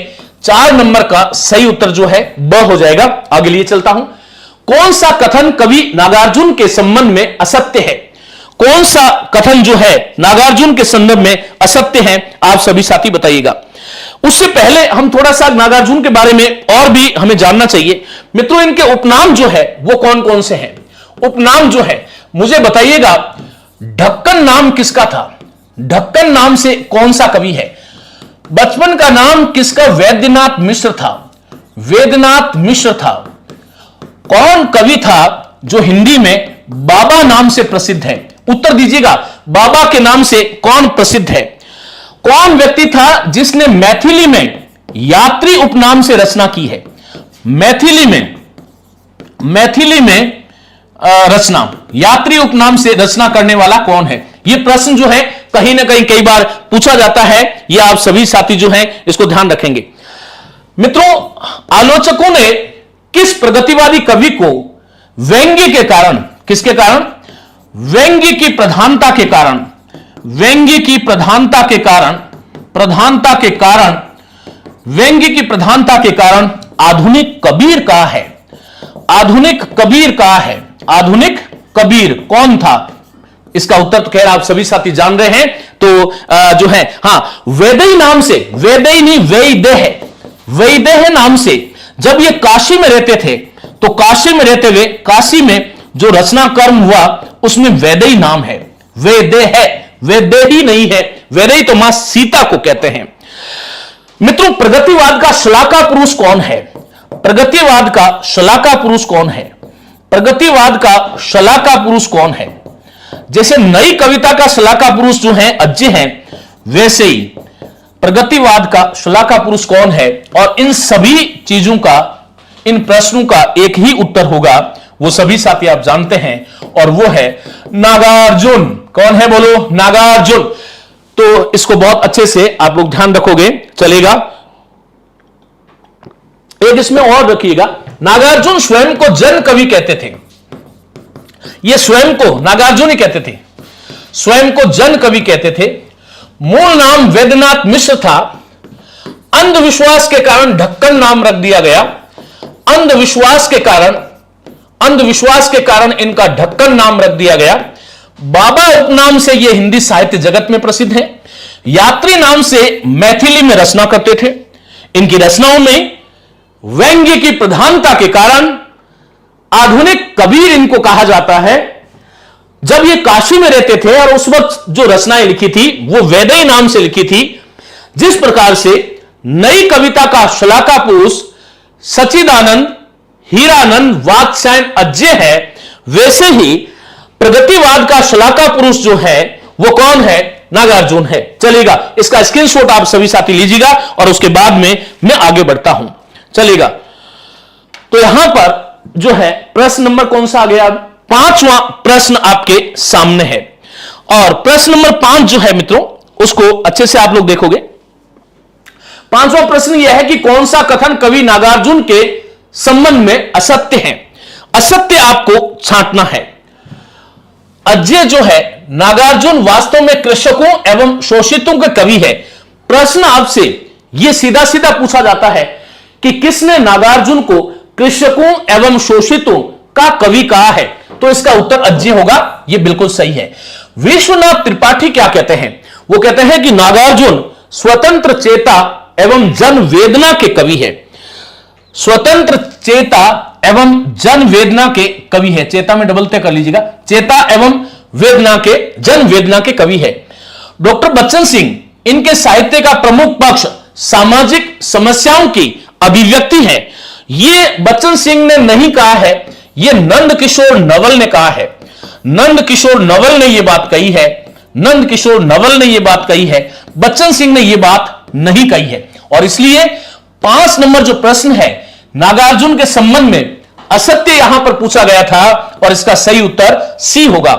4 नंबर का सही उत्तर जो है ब हो जाएगा। आगे लिए चलता हूं। कौन सा कथन कवि नागार्जुन के संबंध में असत्य है? कौन सा कथन जो है नागार्जुन के संदर्भ में असत्य है? आप सभी साथी बताइएगा। उससे पहले हम थोड़ा सा नागार्जुन के बारे में और भी हमें जानना चाहिए। मित्रों इनके उपनाम जो है वो कौन कौन से हैं? उपनाम जो है मुझे बताइएगा। ढक्कन नाम किसका था? ढक्कन नाम से कौन सा कवि है? बचपन का नाम किसका? वैद्यनाथ मिश्र था। वेदनाथ मिश्र था। कौन कवि था जो हिंदी में बाबा नाम से प्रसिद्ध है? उत्तर दीजिएगा, बाबा के नाम से कौन प्रसिद्ध है? कौन व्यक्ति था जिसने मैथिली में यात्री उपनाम से रचना की है? मैथिली में रचना, यात्री उपनाम से रचना करने वाला कौन है? यह प्रश्न जो है कहीं ना कहीं कई बार पूछा जाता है। यह आप सभी साथी जो हैं इसको ध्यान रखेंगे। मित्रों आलोचकों ने किस प्रगतिवादी कवि को व्यंग्य के कारण, किसके कारण? व्यंग्य की प्रधानता के कारण, व्यंग्य की प्रधानता के कारण, व्यंग्य की प्रधानता के कारण आधुनिक कबीर कहा है? आधुनिक कबीर कहा है। आधुनिक कबीर कौन था? इसका उत्तर तो खैर आप सभी साथी जान रहे हैं। तो जो है हां, वैदेही नाम से, वैदेही नहीं वैदेह, वैदेह नाम से जब ये काशी में रहते थे तो काशी में रहते हुए काशी में जो रचना कर्म हुआ उसमें वैदेही नाम है। वैदेह, वैदेही नहीं है। वैदेही तो मां सीता को कहते हैं। मित्रों प्रगतिवाद का शलाका पुरुष कौन है? प्रगतिवाद का शलाका पुरुष कौन है? प्रगतिवाद का शलाका पुरुष कौन है? जैसे नई कविता का शलाका पुरुष जो है अज्जे हैं, वैसे ही प्रगतिवाद का शलाका पुरुष कौन है? और इन सभी चीजों का, इन प्रश्नों का एक ही उत्तर होगा, वो सभी साथी आप जानते हैं और वो है नागार्जुन। कौन है बोलो? नागार्जुन। तो इसको बहुत अच्छे से आप लोग ध्यान रखोगे चलेगा। एक इसमें और रखिएगा, नागार्जुन स्वयं को जन कवि कहते थे। ये स्वयं को नागार्जुन ही कहते थे, स्वयं को जन कवि कहते थे। मूल नाम वैद्यनाथ मिश्र था। अंधविश्वास के कारण ढक्कन नाम रख दिया गया। अंधविश्वास के कारण इनका ढक्कन नाम रख दिया गया। बाबा उपनाम से ये हिंदी साहित्य जगत में प्रसिद्ध है। यात्री नाम से मैथिली में रचना करते थे। इनकी रचनाओं में व्यंग्य की प्रधानता के कारण आधुनिक कबीर इनको कहा जाता है। जब ये काशी में रहते थे और उस वक्त जो रचनाएं लिखी थी वो वैदेही नाम से लिखी थी। जिस प्रकार से नई कविता का शलाका पुरुष सच्चिदानंद, हीरानंद, वात्स्यायन अज्जे है, वैसे ही प्रगतिवाद का शलाका पुरुष जो है वो कौन है? नागार्जुन है। चलेगा, इसका स्क्रीनशॉट आप सभी साथी लीजिएगा और उसके बाद में मैं आगे बढ़ता हूं। चलेगा, तो यहां पर जो है प्रश्न नंबर कौन सा आ गया? अब पांचवां प्रश्न आपके सामने है और प्रश्न नंबर 5 जो है मित्रों उसको अच्छे से आप लोग देखोगे। पांचवां प्रश्न यह है कि कौन सा कथन कवि नागार्जुन के संबंध में असत्य है? असत्य आपको छांटना है। अजय जो है नागार्जुन वास्तव में कृषकों एवं शोषितों के कवि है। प्रश्न आपसे यह सीधा सीधा पूछा जाता है कि किसने नागार्जुन को कृषकों एवं शोषितों का कवि कहा है? तो इसका उत्तर अजय होगा। यह बिल्कुल सही है। विश्वनाथ त्रिपाठी क्या कहते हैं? वो कहते हैं कि नागार्जुन स्वतंत्र चेता एवं जन वेदना के कवि है। स्वतंत्र चेता एवं जन वेदना के कवि है। चेता में डबल तय कर लीजिएगा। चेता एवं वेदना के जन वेदना के कवि है। डॉक्टर बच्चन सिंह इनके साहित्य का प्रमुख पक्ष सामाजिक समस्याओं की अभिव्यक्ति है। यह बच्चन सिंह ने नहीं कहा है, यह नंद किशोर नवल ने कहा है। नंद किशोर नवल ने यह बात कही है। नंद किशोर नवल ने यह बात कही है। बच्चन सिंह ने यह बात नहीं कही है और इसलिए 5 नंबर जो प्रश्न है नागार्जुन के संबंध में असत्य यहां पर पूछा गया था और इसका सही उत्तर सी होगा।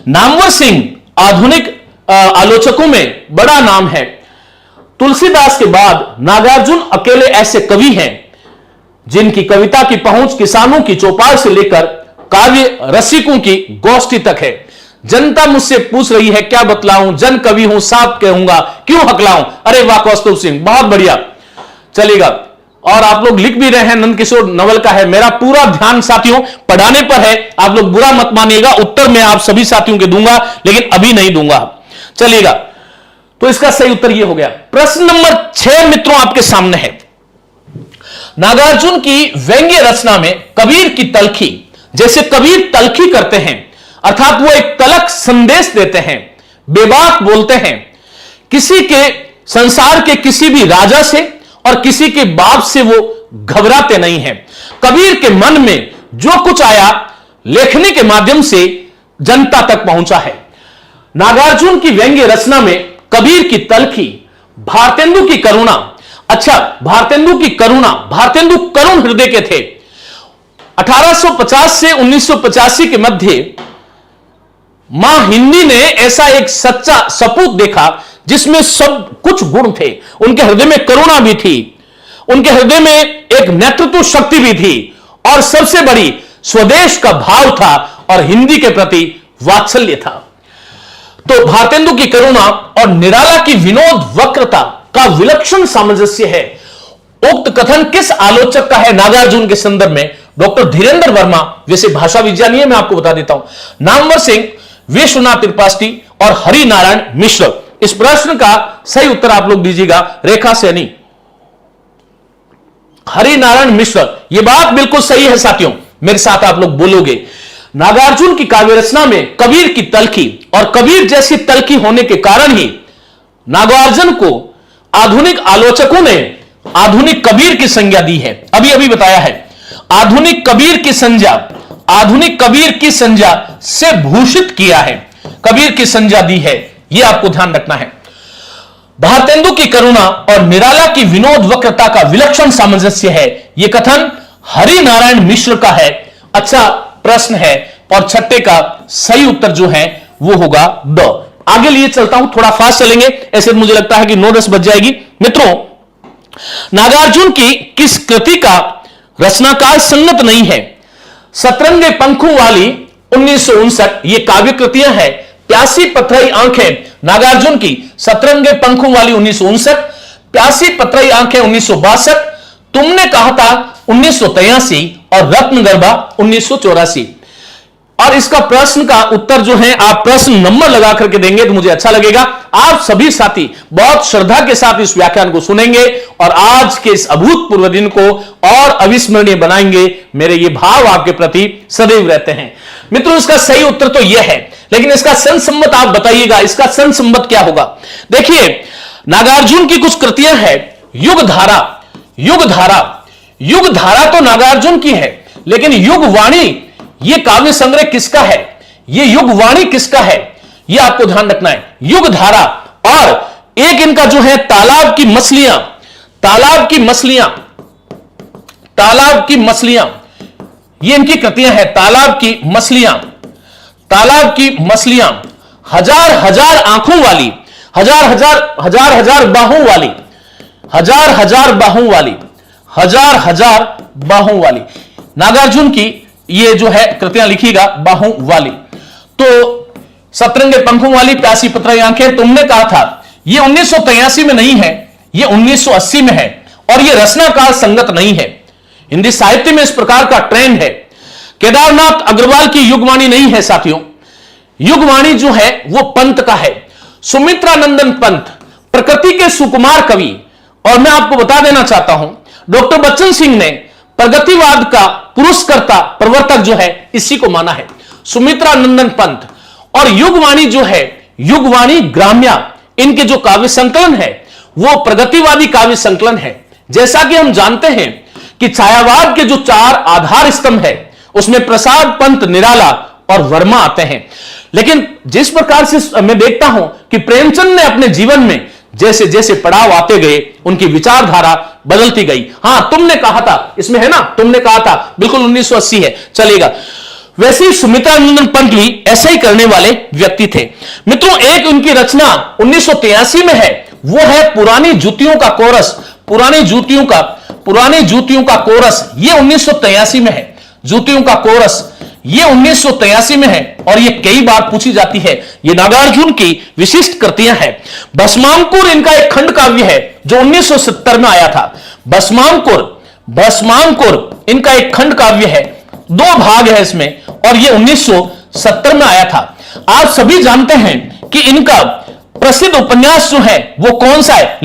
नामवर सिंह आधुनिक आलोचकों में बड़ा नाम है। तुलसीदास के बाद नागार्जुन अकेले ऐसे कवि हैं जिनकी कविता की पहुंच किसानों की चौपाल से लेकर काव्य रसिकों की गोष्ठी तक है। जनता मुझसे पूछ रही है क्या बतलाऊं, जन कवि हूं साफ कहूंगा क्यों हकलाऊं। अरे वाह कौस्तुभ सिंह, बहुत बढ़िया, चलेगा। और आप लोग लिख भी रहे हैं नंद किशोर नवल का है। मेरा पूरा ध्यान साथियों पढ़ाने पर है, आप लोग बुरा मत मानिएगा। उत्तर मैं आप सभी साथियों के दूंगा लेकिन अभी नहीं दूंगा, चलेगा। तो इसका सही उत्तर यह हो गया। प्रश्न नंबर 6 मित्रों आपके सामने है। नागार्जुन की व्यंग्य रचना में कबीर की तलखी, जैसे कबीर तलखी करते हैं अर्थात वो एक तलक संदेश देते हैं, बेबाक बोलते हैं, किसी के संसार के किसी भी राजा से और किसी के बाप से वो घबराते नहीं हैं। कबीर के मन में जो कुछ आया लेखनी के माध्यम से जनता तक पहुंचा है। नागार्जुन की व्यंग्य रचना में कबीर की तलखी, भारतेंदु की करुणा, अच्छा भारतेंदु की करुणा, भारतेंदु करुण हृदय के थे। 1850 से 1985 के मध्य मां हिंदी ने ऐसा एक सच्चा सपूत देखा जिसमें सब कुछ गुण थे। उनके हृदय में करुणा भी थी, उनके हृदय में एक नेतृत्व शक्ति भी थी और सबसे बड़ी स्वदेश का भाव था और हिंदी के प्रति वात्सल्य था। तो भारतेंदु की करुणा और निराला की विनोद वक्रता का विलक्षण सामंजस्य है। उक्त कथन किस आलोचक का है नागार्जुन के संदर्भ में? डॉक्टर धीरेन्द्र वर्मा, वैसे भाषा विज्ञानी है, मैं आपको बता देता हूं। नामवर सिंह, विश्वनाथ त्रिपाठी और हरि नारायण मिश्र। इस प्रश्न का सही उत्तर आप लोग दीजिएगा रेखा सैनी, हरि नारायण मिश्र। यह बात बिल्कुल सही है साथियों, मेरे साथ आप लोग बोलोगे। नागार्जुन की काव्य रचना में कबीर की तलखी और कबीर जैसी तलखी होने के कारण ही नागार्जुन को आधुनिक आलोचकों ने आधुनिक कबीर की संज्ञा दी है। अभी अभी बताया है, आधुनिक कबीर की संज्ञा, आधुनिक कबीर की संज्ञा से भूषित किया है, कबीर की संज्ञा दी है, यह आपको ध्यान रखना है। भारतेंदु की करुणा और निराला की विनोद वक्रता का विलक्षण सामंजस्य है, यह कथन हरि नारायण मिश्र का है। अच्छा प्रश्न है और छठे का सही उत्तर जो है वो होगा द। आगे लिए चलता हूं, थोड़ा फास्ट चलेंगे, ऐसे मुझे लगता है कि 9-10 बज जाएगी। मित्रों, नागार्जुन की किस कृति का रचनाकाल संगत नहीं है? सतरंगे पंखों वाली 1959 ये काव्य कृतियां हैं। प्यासी पथरई आंखें नागार्जुन की, सतरंगे पंखों वाली 1959, प्यासी पथरई आंखें 1962, तुमने कहा था 1983 और रत्नगर्भा 1984। और इसका प्रश्न का उत्तर जो है आप प्रश्न नंबर लगा करके देंगे तो मुझे अच्छा लगेगा। आप सभी साथी बहुत श्रद्धा के साथ इस व्याख्यान को सुनेंगे और आज के इस अभूतपूर्व दिन को और अविस्मरणीय बनाएंगे। मेरे ये भाव आपके प्रति सदैव रहते हैं। मित्रों, इसका सही उत्तर तो यह है, लेकिन इसका संसम्मत आप बताइएगा, इसका संसम्मत क्या होगा? देखिए, नागार्जुन की कुछ कृतियां हैं। युगधारा, युगधारा, युगधारा तो नागार्जुन की है, लेकिन युगवाणी ये काव्य संग्रह किसका है? ये युगवाणी किसका है? ये आपको ध्यान रखना है। युगधारा और एक इनका जो है तालाब की मछलियां, तालाब की मछलियां, तालाब की मछलियां, ये इनकी कृतियां हैं। तालाब की मछलियां, तालाब की मछलियां, हजार हजार आंखों वाली, हजार हजार हजार हजार बाहों वाली, हजार हजार बाहों वाली, हजार हजार बाहों वाली। नागार्जुन की ये जो है कृतियां लिखिएगा बाहों वाली। तो सतरंगे पंखों वाली, प्यासी पतराई आंखें, तुमने कहा था, ये 1983 में नहीं है, ये 1980 में है और ये रचनाकाल संगत नहीं है। हिंदी साहित्य में इस प्रकार का ट्रेंड है। केदारनाथ अग्रवाल की युगवाणी नहीं है साथियों, युगवाणी जो है वो पंत का है, सुमित्रानंदन पंत, प्रकृति के सुकुमार कवि। और मैं आपको बता देना चाहता हूं, डॉक्टर बच्चन सिंह ने प्रगतिवाद का पुरुषकर्ता प्रवर्तक जो है इसी को माना है, सुमित्रानंदन पंत। और युगवाणी जो है, युगवाणी ग्राम्या, इनके जो काव्य संकलन है वो प्रगतिवादी काव्य संकलन है। जैसा कि हम जानते हैं कि छायावाद के जो 4 आधार स्तंभ है उसमें प्रसाद, पंत, निराला और वर्मा आते हैं। लेकिन जिस प्रकार से मैं देखता हूं कि प्रेमचंद ने अपने जीवन में जैसे जैसे पड़ाव आते गए उनकी विचारधारा बदलती गई। हां, तुमने कहा था, इसमें है ना, तुमने कहा था, बिल्कुल 1980 है, चलेगा। वैसे ही सुमित्रानंदन पंत भी ऐसा ही करने वाले व्यक्ति थे। मित्रों, एक उनकी रचना 1983 में है, वो है पुरानी जूतियों का कोरस। पुरानी जूतियों का कोरस ये 1983 में है। जूतियों का कोरस ये 1983 में है और ये कई बार पूछी जाती है। ये नागार्जुन की विशिष्ट कृतियां हैं। भस्मांकुर इनका एक खंड काव्य है जो 1970 में आया था। भस्मांकुर इनका एक खंड काव्य है, 2 भाग है इसमें और ये 1970 में आया था। आप सभी जानते हैं कि इनका प्रसिद्ध उपन्यास जो है वो कौन सा है,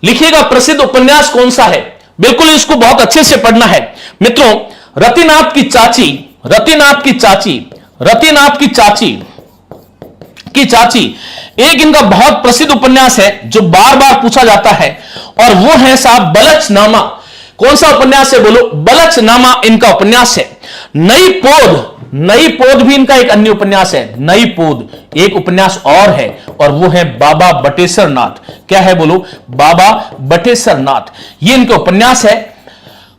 लिखिएगा प्रसिद्ध उपन्यास कौन सा है। बिल्कुल इसको बहुत अच्छे से पढ़ना है मित्रों। रतिनाथ की चाची एक इनका बहुत प्रसिद्ध उपन्यास है जो बार बार पूछा जाता है और वो है साहब बलचनामा। कौन सा उपन्यास है बोलो? बलचनामा इनका उपन्यास है। नई पोद भी इनका एक अन्य उपन्यास है। नई पोद एक उपन्यास और है और वो है बाबा बटेश्वर नाथ। क्या है बोलो? बाबा बटेश्वर नाथ। ये इनका उपन्यास है।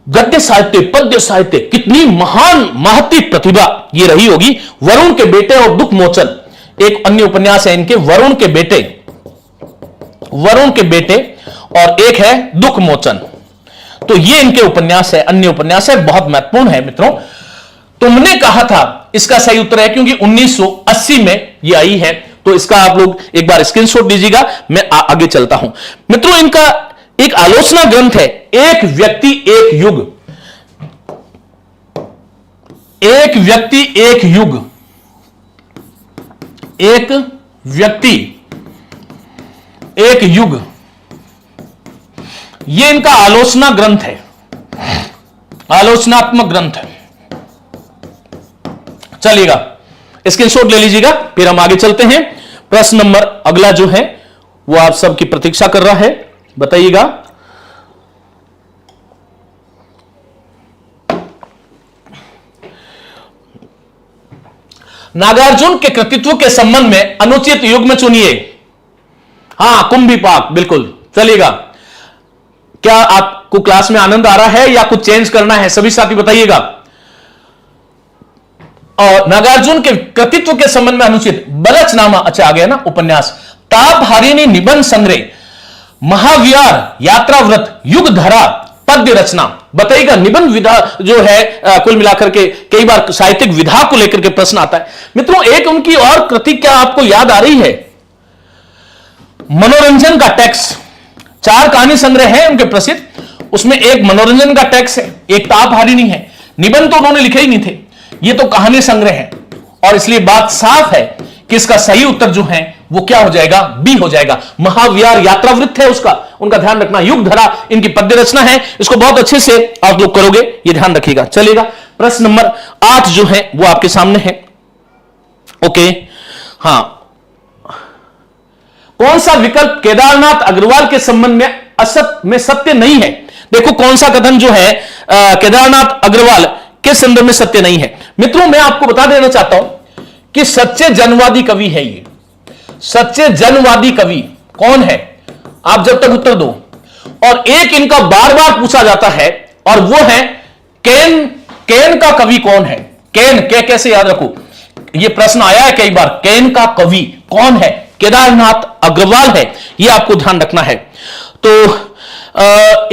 गद्य साहित्य, पद्य साहित्य, कितनी महान महती प्रतिभा ये रही होगी। वरुण के बेटे और दुख मोचन एक अन्य उपन्यास है इनके, वरुण के बेटे और एक है दुख मोचन। तो ये इनके उपन्यास है, अन्य उपन्यास है, बहुत महत्वपूर्ण है मित्रों। तुमने कहा था इसका सही उत्तर है क्योंकि 1980 में ये आई है। तो इसका आप लोग एक बार स्क्रीनशॉट लीजिएगा, मैं आगे चलता हूं मित्रों। इनका एक आलोचना ग्रंथ है, एक व्यक्ति एक युग। एक व्यक्ति एक युग, एक व्यक्ति एक युग, ये इनका आलोचना ग्रंथ है, आलोचनात्मक ग्रंथ है। चलिएगा स्क्रीनशॉट ले लीजिएगा, फिर हम आगे चलते हैं। प्रश्न नंबर अगला जो है वो आप सबकी प्रतीक्षा कर रहा है, बताइएगा। नागार्जुन के कृतित्व के संबंध में अनुचित युग्म चुनिए। हां, कुंभीपाक, बिल्कुल चलेगा। क्या आपको क्लास में आनंद आ रहा है या कुछ चेंज करना है? सभी साथी बताइएगा। और नागार्जुन के कृतित्व के संबंध में अनुचित बलचनामा, अच्छा आ गया ना उपन्यास। तापहारिणी निबंध संग्रह, महाविहार, यात्राव्रत, युगधरा, पद्य रचना। बताइएगा। निबंध विधा जो है कुल मिलाकर के कई बार साहित्यिक विधा को लेकर के प्रश्न आता है मित्रों। एक उनकी और कृति क्या आपको याद आ रही है? मनोरंजन का टैक्स। 4 कहानी संग्रह है उनके प्रसिद्ध, उसमें एक मनोरंजन का टैक्स है, एक तापहारिणी है। निबंध तो उन्होंने लिखे ही नहीं थे, ये तो कहानी संग्रह है। और इसलिए बात साफ है कि इसका सही उत्तर जो है वो क्या हो जाएगा? बी हो जाएगा। महाविहार यात्रावृत्त है उसका, उनका ध्यान रखना। युगधरा इनकी पद्य रचना है, इसको बहुत अच्छे से आप लोग करोगे, ये ध्यान रखिएगा। चलेगा। प्रश्न नंबर 8 जो है वो आपके सामने है। ओके, हां, कौन सा विकल्प केदारनाथ अग्रवाल के संबंध में सत्य नहीं है? देखो कौन सा कथन जो है केदारनाथ अग्रवाल के संदर्भ में सत्य नहीं है। मित्रों, मैं आपको बता देना चाहता हूं कि सच्चे जनवादी कवि है ये। सच्चे जनवादी कवि कौन है? आप जब तक उत्तर दो। और एक इनका बार बार पूछा जाता है और वो है केन कैन का कवि कौन है? कैन कैसे याद रखो, यह प्रश्न आया है कई बार। कैन का कवि कौन है? केदारनाथ अग्रवाल है, यह आपको ध्यान रखना है। तो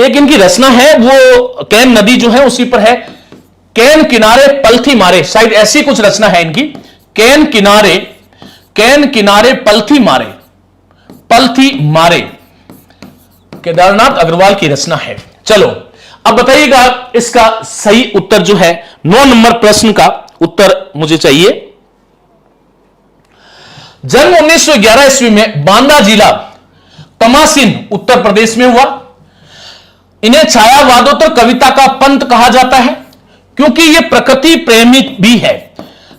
एक इनकी रचना है, वो कैन नदी जो है उसी पर है। कैन किनारे पलथी मारे, शायद ऐसी कुछ रचना है इनकी। कैन किनारे पलथी मारे, केदारनाथ अग्रवाल की रचना है। चलो अब बताइएगा इसका सही उत्तर जो है, 9 नंबर प्रश्न का उत्तर मुझे चाहिए। जन्म 1911 ईस्वी में बांदा जिला तमासिन उत्तर प्रदेश में हुआ। इन्हें छायावादोत्तर कविता का पंत कहा जाता है, क्योंकि यह प्रकृति प्रेमी भी है।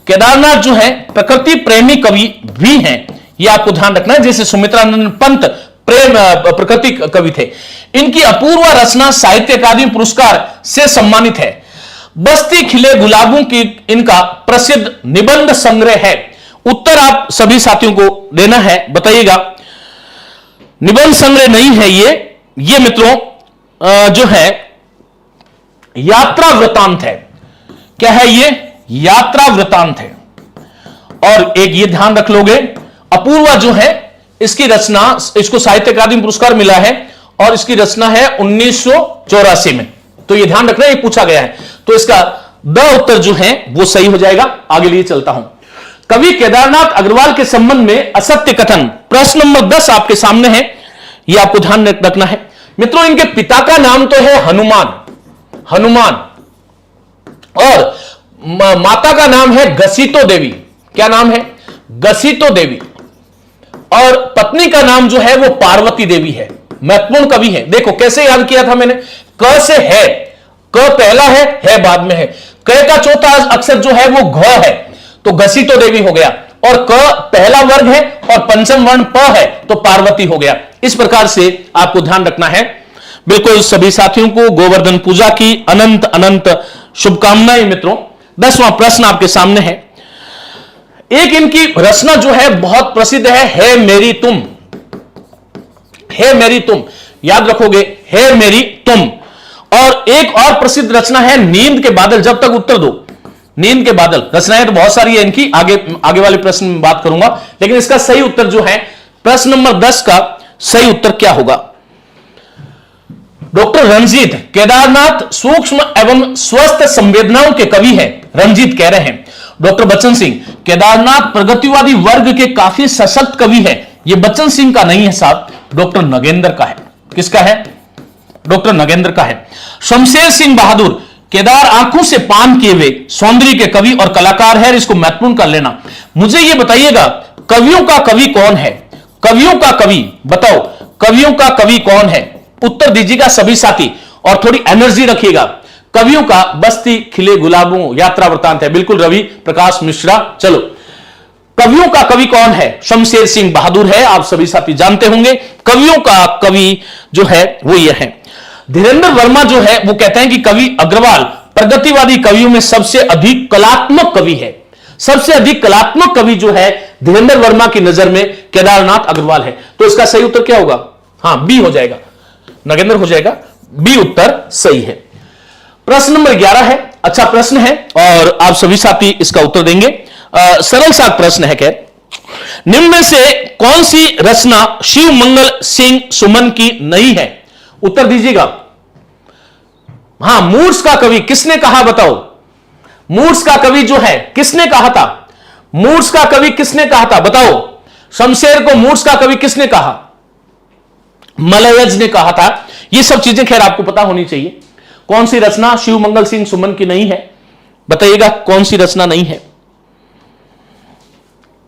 केदारनाथ जो है प्रकृति प्रेमी कवि भी हैं, यह आपको ध्यान रखना है। जैसे सुमित्रानंद पंत प्रेम प्रकृति कवि थे। इनकी अपूर्व रचना साहित्य अकादमी पुरस्कार से सम्मानित है। बस्ती खिले गुलाबों की इनका प्रसिद्ध निबंध संग्रह है। उत्तर आप सभी साथियों को देना है, बताइएगा। निबंध संग्रह नहीं है ये मित्रों जो है यात्रा वृतांत है। क्या है ये? यात्रा वृतांत है। और एक ये ध्यान रख लोगे, अपूर्वा जो है इसकी रचना, इसको साहित्य अकादमी पुरस्कार मिला है और इसकी रचना है 1984 में। तो ये ध्यान रखना, ये पूछा गया है। तो इसका द उत्तर जो है वो सही हो जाएगा। आगे लिए चलता हूं। कवि केदारनाथ अग्रवाल के संबंध में असत्य कथन, प्रश्न नंबर 10 आपके सामने है, ये आपको ध्यान रखना है। मित्रों इनके पिता का नाम तो है हनुमान और माता का नाम है घसीटो देवी। क्या नाम है? घसीटो देवी। और पत्नी का नाम जो है वो पार्वती देवी है। महत्वपूर्ण कवि है। देखो कैसे याद किया था मैंने, क से है, क पहला है बाद में है। क का चौथा अक्षर जो है वो घ है, तो घसीटो देवी हो गया। और क पहला वर्ग है और पंचम वर्ण प है, तो पार्वती हो गया। इस प्रकार से आपको ध्यान रखना है। बिल्कुल सभी साथियों को गोवर्धन पूजा की अनंत अनंत शुभकामनाएं। मित्रों 10वां प्रश्न आपके सामने है। एक इनकी रचना जो है बहुत प्रसिद्ध है मेरी तुम। है मेरी तुम याद रखोगे, है मेरी तुम। और एक और प्रसिद्ध रचना है नींद के बादल। जब तक उत्तर दो, नींद के बादल। रचनाएं तो बहुत सारी है इनकी, आगे वाले प्रश्न में बात करूंगा। लेकिन इसका सही उत्तर जो है, प्रश्न नंबर 10 का सही उत्तर क्या होगा? डॉक्टर रंजीत, केदारनाथ सूक्ष्म एवं स्वस्थ संवेदनाओं के कवि हैं, रंजीत कह रहे हैं। डॉक्टर बच्चन सिंह, केदारनाथ प्रगतिवादी वर्ग के काफी सशक्त कवि हैं। यह बच्चन सिंह का नहीं है साहब, डॉक्टर नगेंद्र का है। किसका है? डॉक्टर नगेंद्र का है। शमशेर सिंह बहादुर, केदार आंखों से पान किए हुए सौंदर्य के कवि और कलाकार है। इसको महत्वपूर्ण कर लेना। मुझे यह बताइएगा कवियों का कवि कौन है? कवियों का कवि बताओ, कवियों का कवि कौन है? उत्तर दीजिएगा सभी साथी और थोड़ी एनर्जी रखिएगा। कवियों का बस्ती खिले गुलाबों यात्रा वृतांत है, बिल्कुल रवि प्रकाश मिश्रा। चलो कवियों का कवि कौन है? शमशेर सिंह बहादुर है, आप सभी साथी जानते होंगे। कवियों का कवि जो है वो ये है। धीरेन्द्र वर्मा जो है वो कहते हैं कि कवि अग्रवाल प्रगतिवादी कवियों में सबसे अधिक कलात्मक कवि है। सबसे अधिक कलात्मक कवि जो है धीरेन्द्र वर्मा की नजर में केदारनाथ अग्रवाल है। तो इसका सही उत्तर क्या होगा? हाँ, बी हो जाएगा, नगेंद्र हो जाएगा। बी उत्तर सही है। प्रश्न नंबर 11 है, अच्छा प्रश्न है और आप सभी साथी इसका उत्तर देंगे। सरल सा प्रश्न है। खैर, निम्न में से कौन सी रचना शिव मंगल सिंह सुमन की नहीं है? उत्तर दीजिएगा। हां, मूर्स का कवि किसने कहा बताओ? मूर्स का कवि जो है किसने कहा था? मूर्स का कवि किसने कहा था बताओ? शमशेर को मूर्स का कवि किसने कहा? मलयज ने कहा था। ये सब चीजें खैर आपको पता होनी चाहिए। कौन सी रचना शिव मंगल सिंह सुमन की नहीं है? बताइएगा कौन सी रचना नहीं है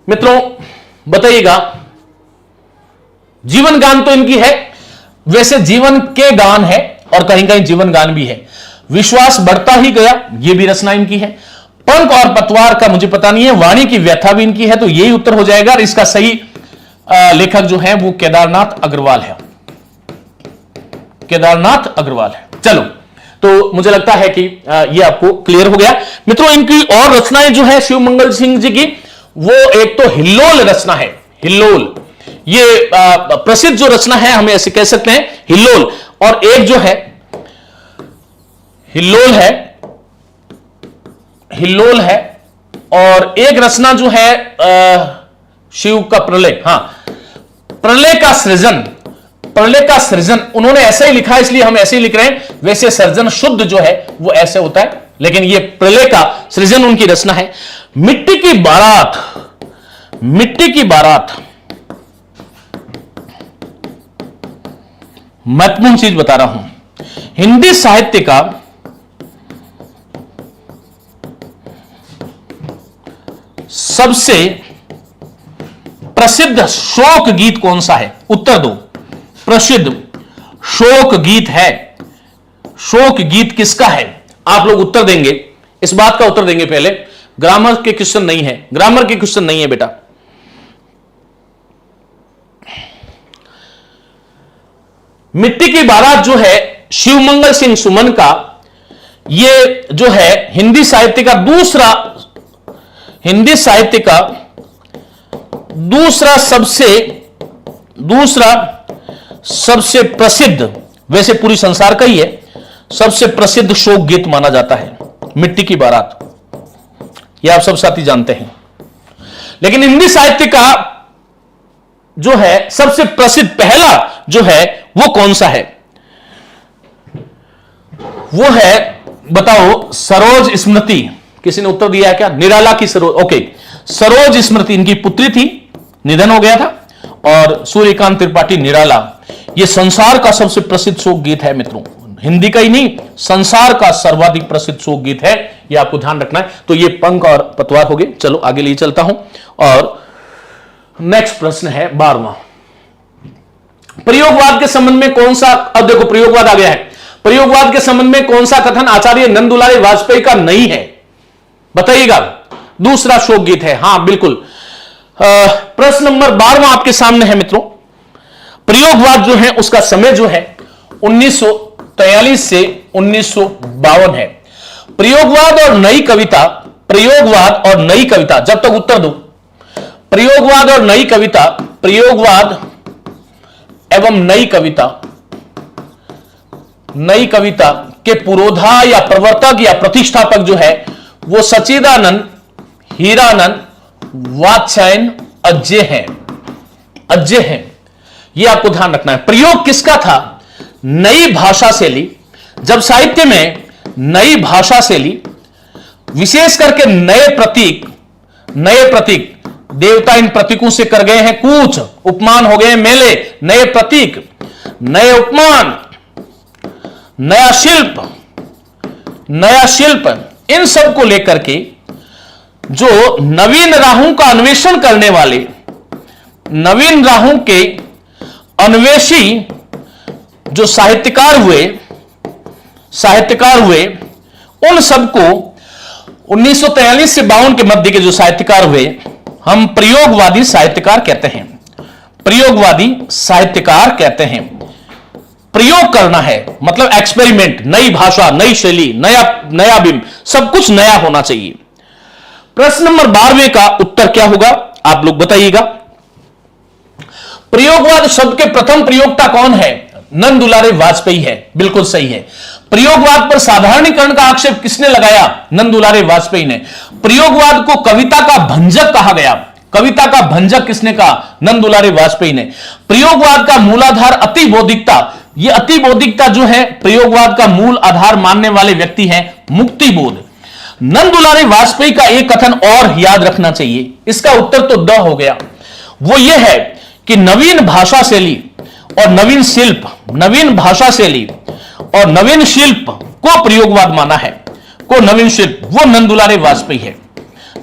मित्रों, बताइएगा। जीवन गान तो इनकी है, वैसे जीवन के गान है और कहीं कहीं जीवन गान भी है। विश्वास बढ़ता ही गया, यह भी रचना इनकी है। पंख और पतवार का मुझे पता नहीं है। वाणी की व्यथा भी इनकी है, तो यही उत्तर हो जाएगा। और इसका सही लेखक जो है वो केदारनाथ अग्रवाल है। केदारनाथ अग्रवाल है। चलो, तो मुझे लगता है कि ये आपको क्लियर हो गया। मित्रों इनकी और रचनाएं जो है शिव मंगल सिंह जी की, वो एक तो हिल्लोल रचना है। हिल्लोल ये प्रसिद्ध जो रचना है, हमें ऐसे कह सकते हैं हिल्लोल। और एक जो है हिल्लोल है हिल्लोल है, और एक रचना जो है शिव का प्रलय, हां प्रलय का सृजन, प्रलय का सृजन उन्होंने ऐसे ही लिखा है, इसलिए हम ऐसे ही लिख रहे हैं। वैसे सर्जन शुद्ध जो है वो ऐसे होता है, लेकिन ये प्रलय का सृजन उनकी रचना है। मिट्टी की बारात, मिट्टी की बारात महत्वपूर्ण चीज बता रहा हूं। हिंदी साहित्य का सबसे प्रसिद्ध शोक गीत कौन सा है? उत्तर दो। प्रसिद्ध शोक गीत है, शोक गीत किसका है? आप लोग उत्तर देंगे, इस बात का उत्तर देंगे पहले। ग्रामर के क्वेश्चन नहीं है, ग्रामर के क्वेश्चन नहीं है बेटा। मिट्टी की बारात जो है शिवमंगल सिंह सुमन का, ये जो है हिंदी साहित्य का दूसरा, हिंदी साहित्य का दूसरा सबसे प्रसिद्ध, वैसे पूरी संसार का ही है, सबसे प्रसिद्ध शोक गीत माना जाता है मिट्टी की बारात। यह आप सब साथी जानते हैं। लेकिन हिंदी साहित्य का जो है सबसे प्रसिद्ध पहला जो है वो कौन सा है? वो है, बताओ, सरोज स्मृति। किसी ने उत्तर दिया है क्या? निराला की सरोज, ओके। सरोज स्मृति इनकी पुत्री थी, निधन हो गया था, और सूर्यकांत त्रिपाठी निराला। यह संसार का सबसे प्रसिद्ध शोक गीत है मित्रों, हिंदी का ही नहीं, संसार का सर्वाधिक प्रसिद्ध शोक गीत है, यह आपको ध्यान रखना है। तो ये पंख और पतवार हो गए। चलो आगे लिए चलता हूं, और नेक्स्ट प्रश्न है 12वां। प्रयोगवाद के संबंध में कौन सा, अब देखो प्रयोगवाद आ गया है, प्रयोगवाद के संबंध में कौन सा कथन आचार्य नंद दुलारे वाजपेयी का नहीं है? बताइएगा। दूसरा शोक गीत है, हां बिल्कुल। प्रश्न नंबर 12वां आपके सामने है मित्रों। प्रयोगवाद जो है उसका समय जो है 1943 से 1952 है। प्रयोगवाद और नई कविता, प्रयोगवाद और नई कविता, जब तक उत्तर दो, प्रयोगवाद और नई कविता, प्रयोगवाद एवं नई कविता, नई कविता के पुरोधा या प्रवर्तक या प्रतिष्ठापक जो है वो सच्चिदानंद, हीरानंद, वात्स्यायन, अज्जे हैं, अज्जे हैं। यह आपको ध्यान रखना है। प्रयोग किसका था? नई भाषा शैली। जब साहित्य में नई भाषा शैली, विशेष करके नए प्रतीक, नए प्रतीक, देवता इन प्रतीकों से कर गए हैं कूच, उपमान हो गए मेले, नए प्रतीक, नए उपमान, नया शिल्प, नया शिल्प, इन सब को लेकर के जो नवीन राहों का अन्वेषण करने वाले, नवीन राहों के अन्वेषी जो साहित्यकार हुए, उन सबको 1943 से 52 के मध्य के जो साहित्यकार हुए, हम प्रयोगवादी साहित्यकार कहते हैं। प्रयोगवादी साहित्यकार कहते हैं। प्रयोग करना है मतलब एक्सपेरिमेंट, नई भाषा, नई शैली, नया बिंब, सब कुछ नया होना चाहिए। प्रश्न नंबर 12वें का उत्तर क्या होगा आप लोग बताइएगा। प्रयोगवाद शब्द के प्रथम प्रयोक्ता कौन है? नंद दुलारे वाजपेयी है, बिल्कुल सही है। प्रयोगवाद पर साधारणीकरण का आक्षेप किसने लगाया? नंद दुलारे वाजपेयी ने। प्रयोगवाद को कविता का भंजक कहा गया। कविता का भंजक किसने कहा? नंद दुलारे वाजपेयी ने। प्रयोगवाद का मूलाधार अतिबौद्धिकता, यह अतिबौद्धिकता जो है प्रयोगवाद का मूल आधार मानने वाले व्यक्ति हैं मुक्तिबोध। नंद दुलारे वाजपेयी का एक कथन और याद रखना चाहिए, इसका उत्तर तो द हो गया। वो यह है कि नवीन भाषा शैली और नवीन शिल्प, नवीन भाषा शैली और नवीन शिल्प को प्रयोगवाद माना है, को नवीन शिल्प, वो नंद दुलारे वाजपेयी है।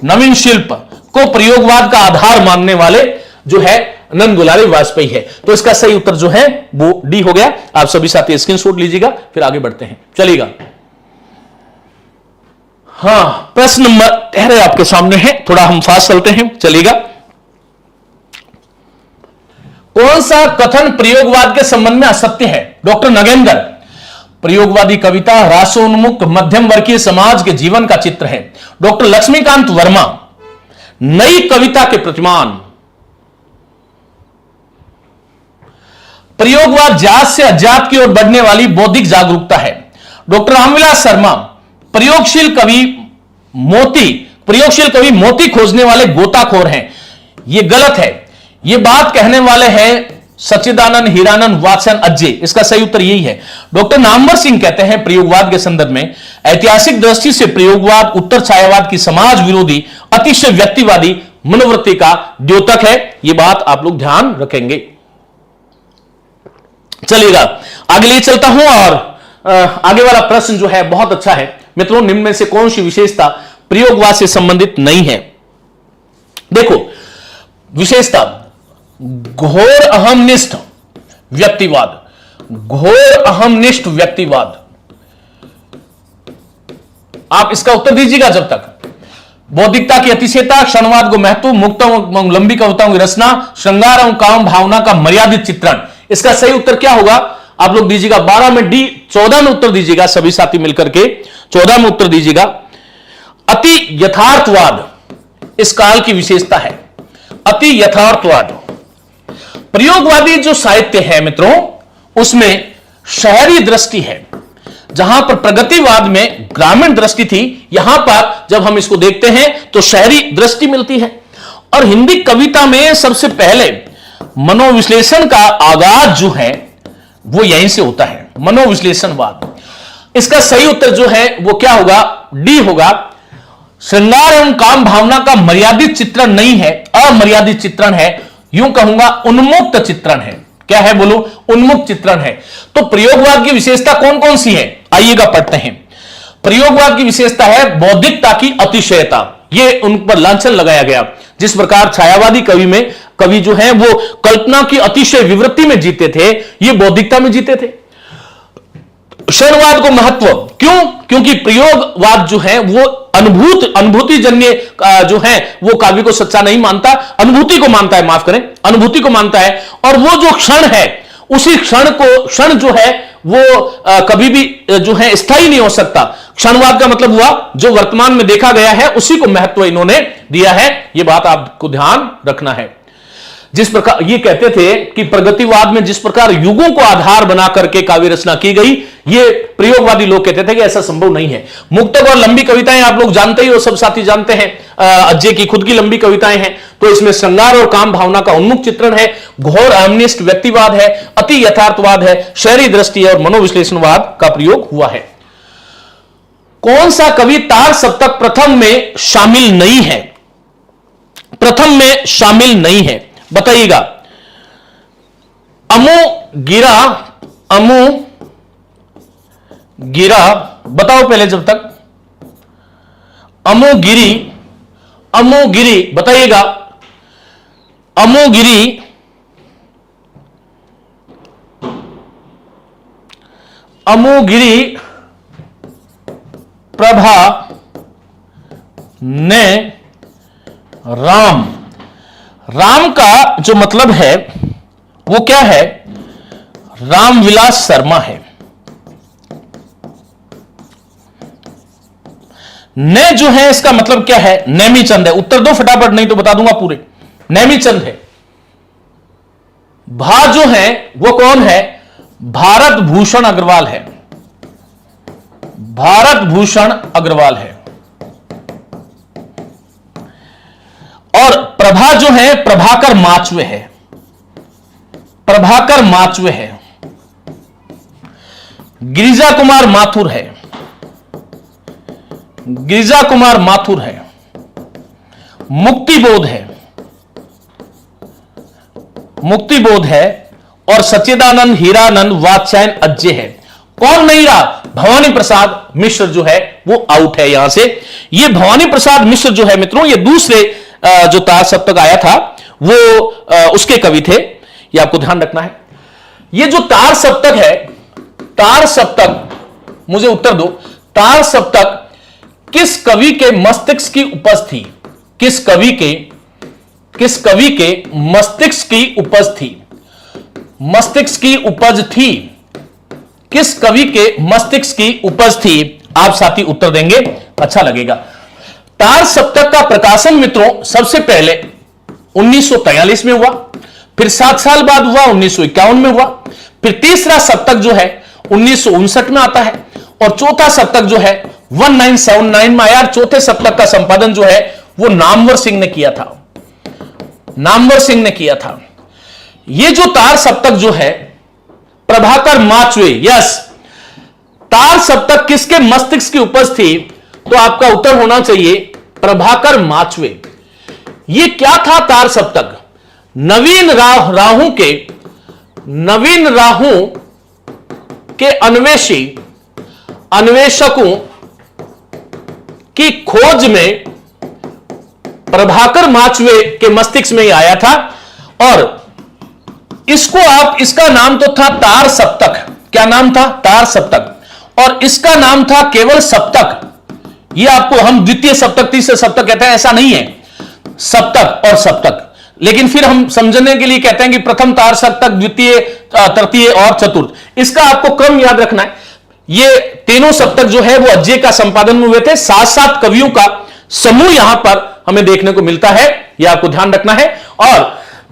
नवीन शिल्प को प्रयोगवाद का आधार मानने वाले जो है नंद दुलारे वाजपेयी है। तो इसका सही उत्तर जो है वो डी हो गया। आप सभी साथी स्क्रीनशॉट लीजिएगा, फिर आगे बढ़ते हैं, चलिएगा। हां, प्रश्न नंबर ठहरे आपके सामने है, थोड़ा हम फास्ट चलते हैं, चलिएगा। कौन सा कथन प्रयोगवाद के संबंध में असत्य है? डॉक्टर नगेंद्र, प्रयोगवादी कविता रासोन्मुख मध्यम वर्गीय समाज के जीवन का चित्र है। डॉक्टर लक्ष्मीकांत वर्मा, नई कविता के प्रतिमान। प्रयोगवाद जात से अजात की ओर बढ़ने वाली बौद्धिक जागरूकता है। डॉक्टर रामविलास शर्मा, प्रयोगशील कवि मोती, प्रयोगशील कवि मोती खोजने वाले गोताखोर हैं, यह गलत है। यह बात कहने वाले हैं सच्चिदानंद हीरानंद वात्स्यायन अज्जे। इसका सही उत्तर यही है। डॉक्टर नामवर सिंह कहते हैं प्रयोगवाद के संदर्भ में, ऐतिहासिक दृष्टि से प्रयोगवाद उत्तर छायावाद की समाज विरोधी अतिशय व्यक्तिवादी मनोवृत्ति का द्योतक है। यह बात आप लोग ध्यान रखेंगे। चलिएगा आगे ले चलता हूं, और आगे वाला प्रश्न जो है बहुत अच्छा है मित्रों। निम्न में से कौन सी विशेषता प्रयोगवाद से संबंधित नहीं है? देखो, विशेषता घोर अहमनिष्ठ व्यक्तिवाद, घोर अहमनिष्ठ व्यक्तिवाद। आप इसका उत्तर दीजिएगा जब तक। बौद्धिकता की अतिशयता, क्षणवाद को महत्व, मुक्त लंबी कविताओं की रचना, श्रृंगार एवं काम भावना का मर्यादित चित्रण। इसका सही उत्तर क्या होगा? आप लोग दीजिएगा 12 में डी, 14 में उत्तर दीजिएगा। सभी साथी मिलकर के 14 में उत्तर दीजिएगा। अति यथार्थवाद इस काल की विशेषता है। अति यथार्थवाद, प्रयोगवादी जो साहित्य है मित्रों, उसमें शहरी दृष्टि है, जहां पर प्रगतिवाद में ग्रामीण दृष्टि थी। यहां पर जब हम इसको देखते हैं तो शहरी दृष्टि मिलती है। और हिंदी कविता में सबसे पहले मनोविश्लेषण का आगाज जो है वो यहीं से होता है, मनोविश्लेषणवाद। इसका सही उत्तर जो है वो क्या होगा? डी होगा। श्रृंगार एवं काम भावना का मर्यादित चित्रण नहीं है, अमर्यादित चित्रण है। यूं कहूंगा उन्मुक्त चित्रण है। क्या है बोलो? उन्मुक्त चित्रण है। तो प्रयोगवाद की विशेषता कौन कौन सी है? आइएगा पढ़ते हैं। प्रयोगवाद की विशेषता है बौद्धिकता की अतिशयता। यह उन पर लांछन लगाया गया। जिस प्रकार छायावादी कवि में कवि जो है वो कल्पना की अतिशय विवृत्ति में जीते थे, ये बौद्धिकता में जीते थे। क्षणवाद को महत्व, क्यों? क्योंकि प्रयोगवाद जो है वो अनुभूति जन्य जो है वो काव्य को सच्चा नहीं मानता, अनुभूति को मानता है, माफ करें, अनुभूति को मानता है। और वो जो क्षण है, उसी क्षण जो है वो कभी भी जो है स्थायी नहीं हो सकता। क्षणवाद का मतलब हुआ जो वर्तमान में देखा गया है उसी को महत्व इन्होंने दिया है। यह बात आपको ध्यान रखना है। जिस प्रकार ये कहते थे कि प्रगतिवाद में जिस प्रकार युगों को आधार बना करके काव्य रचना की गई, ये प्रयोगवादी लोग कहते थे कि ऐसा संभव नहीं है। मुक्तक और लंबी कविताएं आप लोग जानते ही हो, सब साथी जानते हैं। अज्जे की खुद की लंबी कविताएं हैं। तो इसमें श्रृंगार और काम भावना का उन्मुक्त चित्रण है, घोर अहमनिष्ठ व्यक्तिवाद है, अति यथार्थवाद है, शहरी दृष्टि और मनोविश्लेषणवाद का प्रयोग हुआ है। कौन सा कवि तार सप्तक प्रथम में शामिल नहीं है? प्रथम में शामिल नहीं है, बताइएगा। अमो गिरा बताओ पहले जब तक। अमोगिरी बताइएगा। अमोगिरी प्रभा ने राम का जो मतलब है वो क्या है? रामविलास शर्मा है। ने जो है इसका मतलब क्या है? नेमीचंद है। उत्तर दो फटाफट, नहीं तो बता दूंगा पूरे। नेमीचंद है। भा जो है वो कौन है? भारत भूषण अग्रवाल है। भारत भूषण अग्रवाल है। और प्रभा जो है प्रभाकर माचवे है। प्रभाकर माचवे है। गिरिजा कुमार माथुर है। गिरिजा कुमार माथुर है। मुक्तिबोध है। मुक्तिबोध है। और सच्चिदानंद हीरानंद वात्स्यायन अज्जे है। कौन नहीं रहा? भवानी प्रसाद मिश्र जो है वो आउट है यहां से। ये भवानी प्रसाद मिश्र जो है मित्रों, ये दूसरे जो तार सप्तक आया था वो उसके कवि थे। ये आपको ध्यान रखना है। ये जो तार सप्तक है, तार सप्तक, मुझे उत्तर दो, तार सप्तक किस कवि के मस्तिष्क की उपज थी? किस कवि के मस्तिष्क की उपज थी? मस्तिष्क की उपज थी। किस कवि के मस्तिष्क की उपज थी? आप साथी उत्तर देंगे, अच्छा लगेगा। तार सप्तक का प्रकाशन मित्रों सबसे पहले 1943 में हुआ, फिर 7 साल बाद हुआ 1951 में हुआ, फिर तीसरा सप्तक जो है 1959 में आता है, और चौथा सप्तक जो है 1979 में आया। चौथे सप्तक का संपादन जो है वो नामवर सिंह ने किया था, नामवर सिंह ने किया था। ये जो तार सप्तक जो है प्रभाकर माचवे, यस, तार सप्तक किसके मस्तिष्क की उपज थी? तो आपका उत्तर होना चाहिए प्रभाकर माचवे। ये क्या था तार सप्तक? नवीन राहु के अन्वेषकों की खोज में प्रभाकर माचवे के मस्तिष्क में ही आया था। और इसका नाम तो था तार सप्तक। क्या नाम था? तार सप्तक। और इसका नाम था केवल सप्तक। ये आपको हम द्वितीय सप्तक, तीसरे सप्तक कहते हैं, ऐसा नहीं है, सप्तक और सप्तक। लेकिन फिर हम समझने के लिए कहते हैं कि प्रथम तार सप्तक, द्वितीय, तृतीय और चतुर्थ। इसका आपको क्रम याद रखना है। ये तीनों सप्तक जो है वो अज्जे का संपादन में हुए थे। 7 कवियों का समूह यहां पर हमें देखने को मिलता है, यह आपको ध्यान रखना है। और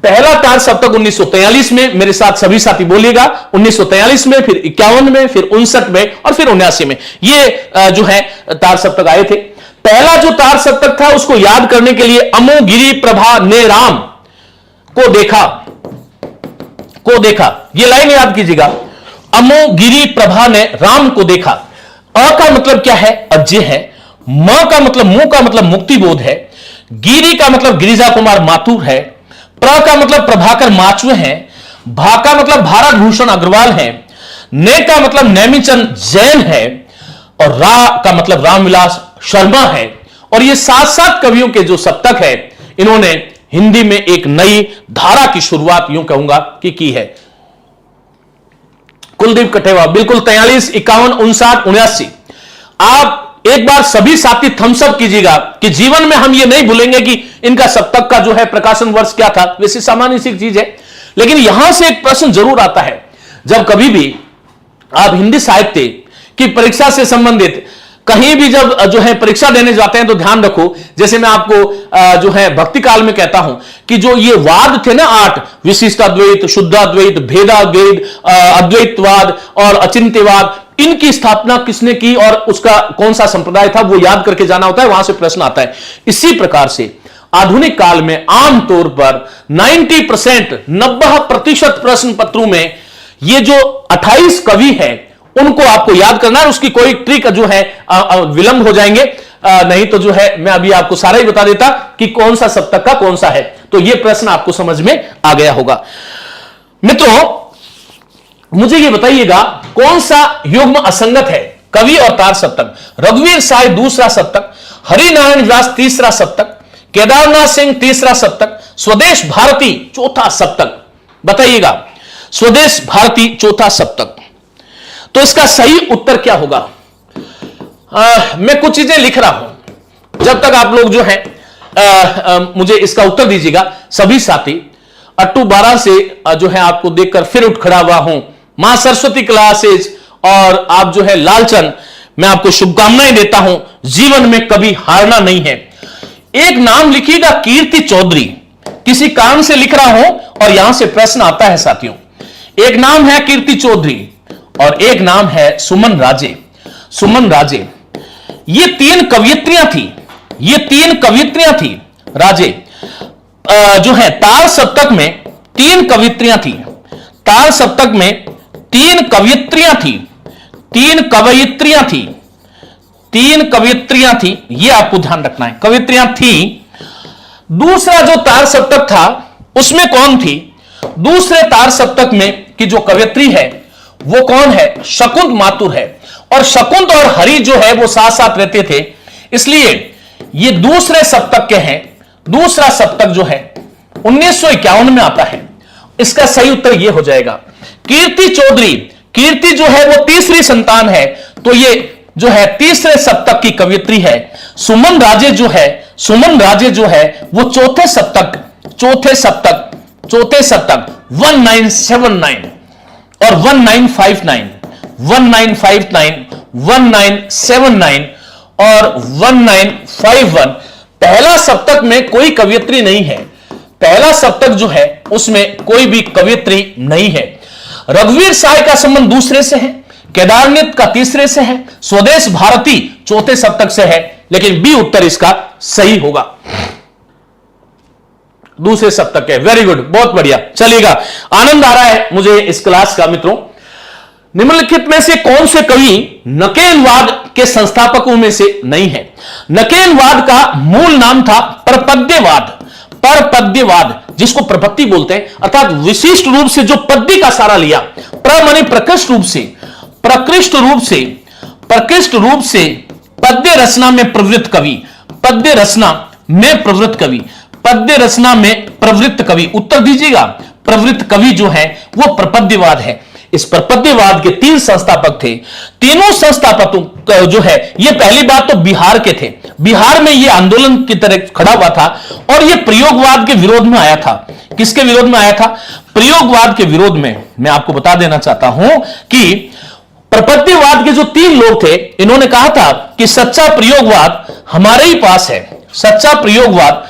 पहला तार सप्तक 1943 में, मेरे साथ सभी साथी बोलिएगा, 1943 में, फिर 51 में, फिर 59 में और फिर 79 में ये जो है तार सप्तक आए थे। पहला जो तार सप्तक था उसको याद करने के लिए अमोगिरी प्रभा ने राम को देखा, ये लाइन याद कीजिएगा, अमोगिरी प्रभा ने राम को देखा। अ का मतलब क्या है? अज्जे है। म का मतलब, मुंह का मतलब मुक्ति बोध है। गिरी का मतलब गिरिजा कुमार माथुर है। प्र का मतलब प्रभाकर माचवे हैं। भा का मतलब भारत भूषण अग्रवाल है। ने का मतलब नेमीचंद जैन है। और रा का मतलब रामविलास शर्मा है। और ये 7 कवियों के जो सप्तक है, इन्होंने हिंदी में एक नई धारा की शुरुआत यूं कहूंगा कि की है। कुलदीप कठेवा, बिल्कुल 43, 51, 59, 79। आप एक बार सभी साथी थम्स अप कीजिएगा कि जीवन में हम ये नहीं भूलेंगे कि इनका सप्तक का जो है प्रकाशन वर्ष क्या था। वैसे सामान्य सी चीज है, लेकिन यहां से एक प्रश्न जरूर आता है। जब कभी भी आप हिंदी साहित्य की परीक्षा से संबंधित कहीं भी जब जो है परीक्षा देने जाते हैं तो ध्यान रखो, जैसे मैं आपको जो है भक्ति काल में कहता हूं कि जो ये वाद थे ना 8, विशिष्टाद्वैत, शुद्धाद्वैत, भेदाद्वैत, अद्वैतवाद और अचिंत्यवाद, इनकी स्थापना किसने की और उसका कौन सा संप्रदाय था, वो याद करके जाना होता है, वहां से प्रश्न आता है। इसी प्रकार से आधुनिक काल में आमतौर पर 90% प्रश्न पत्रों में ये जो 28 कवि है उनको आपको याद करना है। उसकी कोई ट्रिक जो है विलंब हो जाएंगे, नहीं तो जो है मैं अभी आपको सारा ही बता देता कि कौन सा सप्तक का कौन सा है। तो यह प्रश्न आपको समझ में आ गया होगा। मित्रों, मुझे यह बताइएगा कौन सा युग्म असंगत है? कवि और तार सप्तक। रघुवीर साय दूसरा सप्तक, हरिनारायण व्यास तीसरा सप्तक, केदारनाथ सिंह तीसरा सप्तक, स्वदेश भारती चौथा सप्तक। बताइएगा, स्वदेश भारती चौथा सप्तक। तो इसका सही उत्तर क्या होगा? मैं कुछ चीजें लिख रहा हूं, जब तक आप लोग जो है मुझे इसका उत्तर दीजिएगा। सभी साथी अट्टू 12 से जो है आपको देखकर फिर उठ खड़ा हुआ हूं। मां सरस्वती क्लासेज और आप जो है लालचंद, मैं आपको शुभकामनाएं देता हूं। जीवन में कभी हारना नहीं है। एक नाम लिखिएगा, कीर्ति चौधरी। किसी कारण से लिख रहा हूं और यहां से प्रश्न आता है साथियों। एक नाम है कीर्ति चौधरी और एक नाम है सुमन राजे। सुमन राजे, ये 3 कवियत्रियां थी, ये 3 कवियत्रियां थी। राजे जो है तार सप्तक में 3 कवियत्रियां थी। तार सप्तक में 3 कवियत्रियां थी, 3 कवयित्रियां थी, 3 कवियत्रियां थी। ये आपको ध्यान रखना है, कवियत्रियां थी। दूसरा जो तार सप्तक था उसमें कौन थी? दूसरे तार सप्तक में की जो कवियत्री है वो कौन है? शकुंत माथुर है। और शकुंत और हरि जो है वो साथ साथ रहते थे, इसलिए ये दूसरे सप्तक के हैं। दूसरा सप्तक जो है 1951 में आता है। इसका सही उत्तर ये हो जाएगा कीर्ति चौधरी। कीर्ति जो है वो तीसरी संतान है, तो ये जो है तीसरे सप्तक की कवियत्री है। सुमन राजे जो है, सुमन राजे जो है वो चौथे सप्तक 1979 और 1959, 1979 और 1951। पहला सप्तक में कोई कवियत्री नहीं है। पहला सप्तक जो है उसमें कोई भी कवियत्री नहीं है। रघुवीर साय का संबंध दूसरे से है, केदारनाथ का तीसरे से है, स्वदेश भारती चौथे सप्तक से है, लेकिन बी उत्तर इसका सही होगा, दूसरे सप्तक है। वेरी गुड, बहुत बढ़िया। चलिएगा, आनंद आ रहा है मुझे इस क्लास का। मित्रों, निम्नलिखित में से कौन से कवि नकेलवाद के संस्थापकों में से नहीं है? नकेलवाद का मूल नाम था परपद्यवाद। परपद्यवाद जिसको प्रपत्ति बोलते हैं, अर्थात विशिष्ट रूप से जो पद्य का सारा लिया, माने प्रकृष्ट रूप से, प्रकृष्ट रूप से पद्य रचना में प्रवृत्त कवि, पद्य रचना में प्रवृत्त कवि, पद्य रचना में प्रवृत्त कवि, उत्तर दीजिएगा। प्रवृत्त कवि जो है वो प्रपद्यवाद है। इस प्रपद्यवाद के 3 संस्थापक थे। तीनों संस्थापकों जो है, ये पहली बात तो बिहार के थे, बिहार में ये आंदोलन की तरह खड़ा हुआ था और ये प्रयोगवाद के विरोध में आया था। किसके विरोध में आया था? प्रयोगवाद के विरोध में। मैं आपको बता देना चाहता हूं कि प्रपद्यवाद के जो 3 लोग थे, इन्होंने कहा था कि सच्चा प्रयोगवाद हमारे ही पास है, सच्चा प्रयोगवाद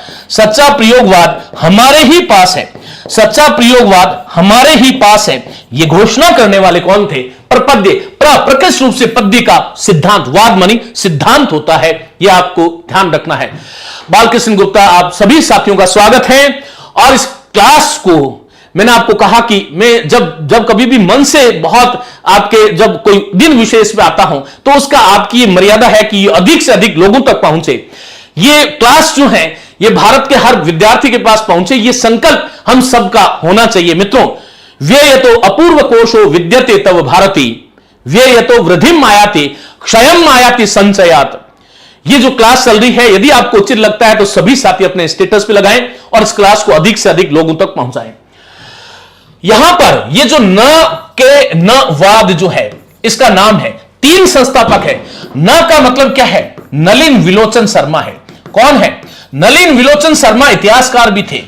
हमारे ही पास है, सच्चा प्रयोगवाद हमारे ही पास है। यह घोषणा करने वाले कौन थे? प्रपद्य, प्रकृष्ट रूप से पद्य का सिद्धांत, वाद मानी सिद्धांत होता है, यह आपको ध्यान रखना है। बालकृष्ण गुप्ता आप सभी साथियों का स्वागत है। और इस क्लास को मैंने आपको कहा कि मैं जब कभी भी मन से बहुत आपके जब कोई दिन विशेष पे आता हूं, तो उसका आपकी ये मर्यादा है कि ये अधिक से अधिक लोगों तक पहुंचे। ये क्लास जो है ये भारत के हर विद्यार्थी के पास पहुंचे, ये संकल्प हम सबका होना चाहिए। मित्रों, व्ययतो अपूर्व कोशो विद्यते तव भारती, व्ययतो वृद्धिम आयाति क्षयम आयाति संचयात। ये जो क्लास चल रही है, यदि आपको उचित लगता है तो सभी साथी अपने स्टेटस पे लगाएं और इस क्लास को अधिक से अधिक लोगों तक पहुंचाएं। यहां पर ये जो न के न वाद जो है, इसका नाम है, 3 संस्थापक है। न का मतलब क्या है? नलिन विलोचन शर्मा है। कौन है? नलिन विलोचन शर्मा इतिहासकार भी थे।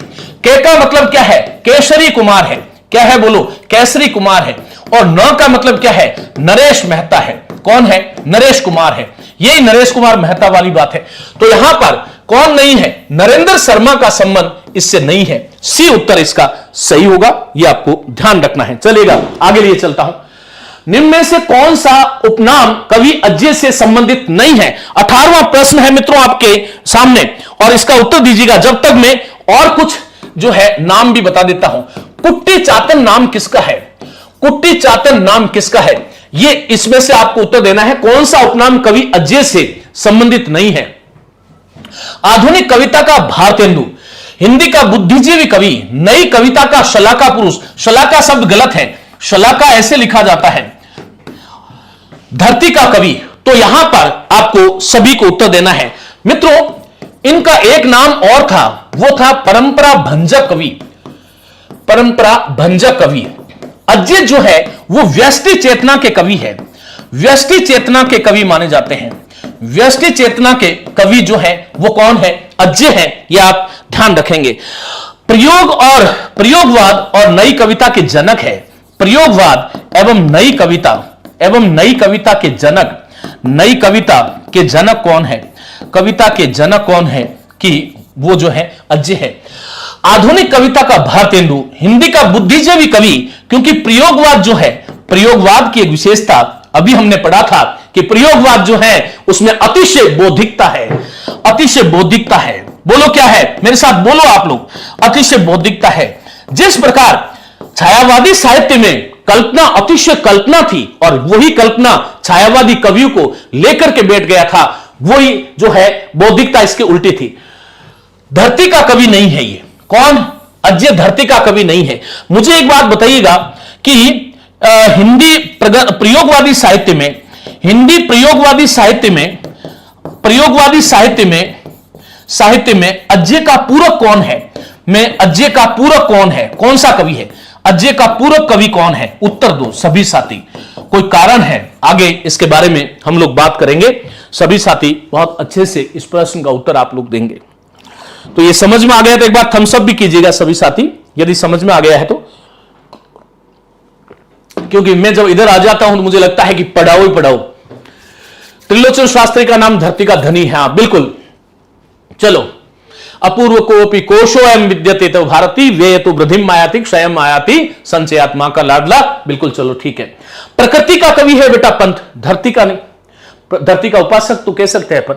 के का मतलब क्या है? केसरी कुमार है। क्या है बोलो? केसरी कुमार है। और न का मतलब क्या है? नरेश मेहता है। कौन है? नरेश कुमार है। यही नरेश कुमार मेहता वाली बात है। तो यहां पर कौन नहीं है? नरेंद्र शर्मा का संबंध इससे नहीं है। सी उत्तर इसका सही होगा, यह आपको ध्यान रखना है। चलेगा, आगे लिए चलता हूं। निम्न में से कौन सा उपनाम कवि अज्य से संबंधित नहीं है? 18वां प्रश्न है मित्रों आपके सामने, और इसका उत्तर दीजिएगा। जब तक मैं और कुछ जो है नाम भी बता देता हूं। कुट्टी चातन नाम किसका है? कुट्टी चातन नाम किसका है? ये इसमें से आपको उत्तर देना है। कौन सा उपनाम कवि अज्य से संबंधित नहीं है? आधुनिक कविता का भारतेंदु, हिंदी का बुद्धिजीवी कवि, नई कविता का शलाका पुरुष। शलाका शब्द गलत है, शलाका ऐसे लिखा जाता है। धरती का कवि। तो यहां पर आपको सभी को उत्तर देना है। मित्रों, इनका एक नाम और था, वो था परंपरा भंजक कवि। परंपरा भंजक कवि। अज्य जो है वो व्यष्टि चेतना के कवि है। व्यष्टि चेतना के कवि माने जाते हैं। व्यष्टि चेतना के कवि जो है वो कौन है? अज्य है। यह आप ध्यान रखेंगे। प्रयोग और प्रयोगवाद और नई कविता के जनक है। प्रयोगवाद एवं नई कविता के जनक, नई कविता के जनक कौन है? कविता के जनक कौन है? कि वो जो है अज्य है। आधुनिक कविता का भारतेंदु, हिंदी का बुद्धिजीवी कवि, क्योंकि प्रयोगवाद जो है, प्रयोगवाद की एक विशेषता अभी हमने पढ़ा था कि प्रयोगवाद जो है उसमें अतिशय बौद्धिकता है। अतिशय बौद्धिकता है। बोलो क्या है? मेरे साथ बोलो आप लोग। अतिशय बौद्धिकता है। जिस प्रकार छायावादी साहित्य में कल्पना अतिशय कल्पना थी और वही कल्पना छायावादी कवियों को लेकर के बैठ गया था, वही जो है बौद्धिकता इसके उल्टी थी। धरती का कवि नहीं है ये। कौन? अज्य धरती का कवि नहीं है। मुझे एक बात बताइएगा कि हिंदी प्रयोगवादी साहित्य में, हिंदी प्रयोगवादी साहित्य में अज्य का पूरक कौन है? में अज्य का पूरक कौन है? कौन सा कवि है? अज्य का पूरक कवि कौन है? उत्तर दो सभी साथी। कोई कारण है? आगे इसके बारे में हम लोग बात करेंगे। सभी साथी बहुत अच्छे से इस प्रश्न का उत्तर आप लोग देंगे। तो ये समझ में आ गया तो एक बार थम्स अप भी कीजिएगा सभी साथी, यदि समझ में आ गया है तो। क्योंकि मैं जब इधर आ जाता हूं तो मुझे लगता है कि पढ़ाओ ही पढ़ाओ। त्रिलोचन शास्त्री का नाम धरती का धनी है। हाँ बिल्कुल। चलो अपूर्व कोपि कोशो एम विद्यते तो भारती वे तो वृद्धिम मायाति क्षयम आयाति संचयात्मा का लाडला। बिल्कुल, चलो ठीक है। प्रकृति का कवि है बेटा पंत, धरती का नहीं। धरती का उपासक तो कह सकते हैं अपन।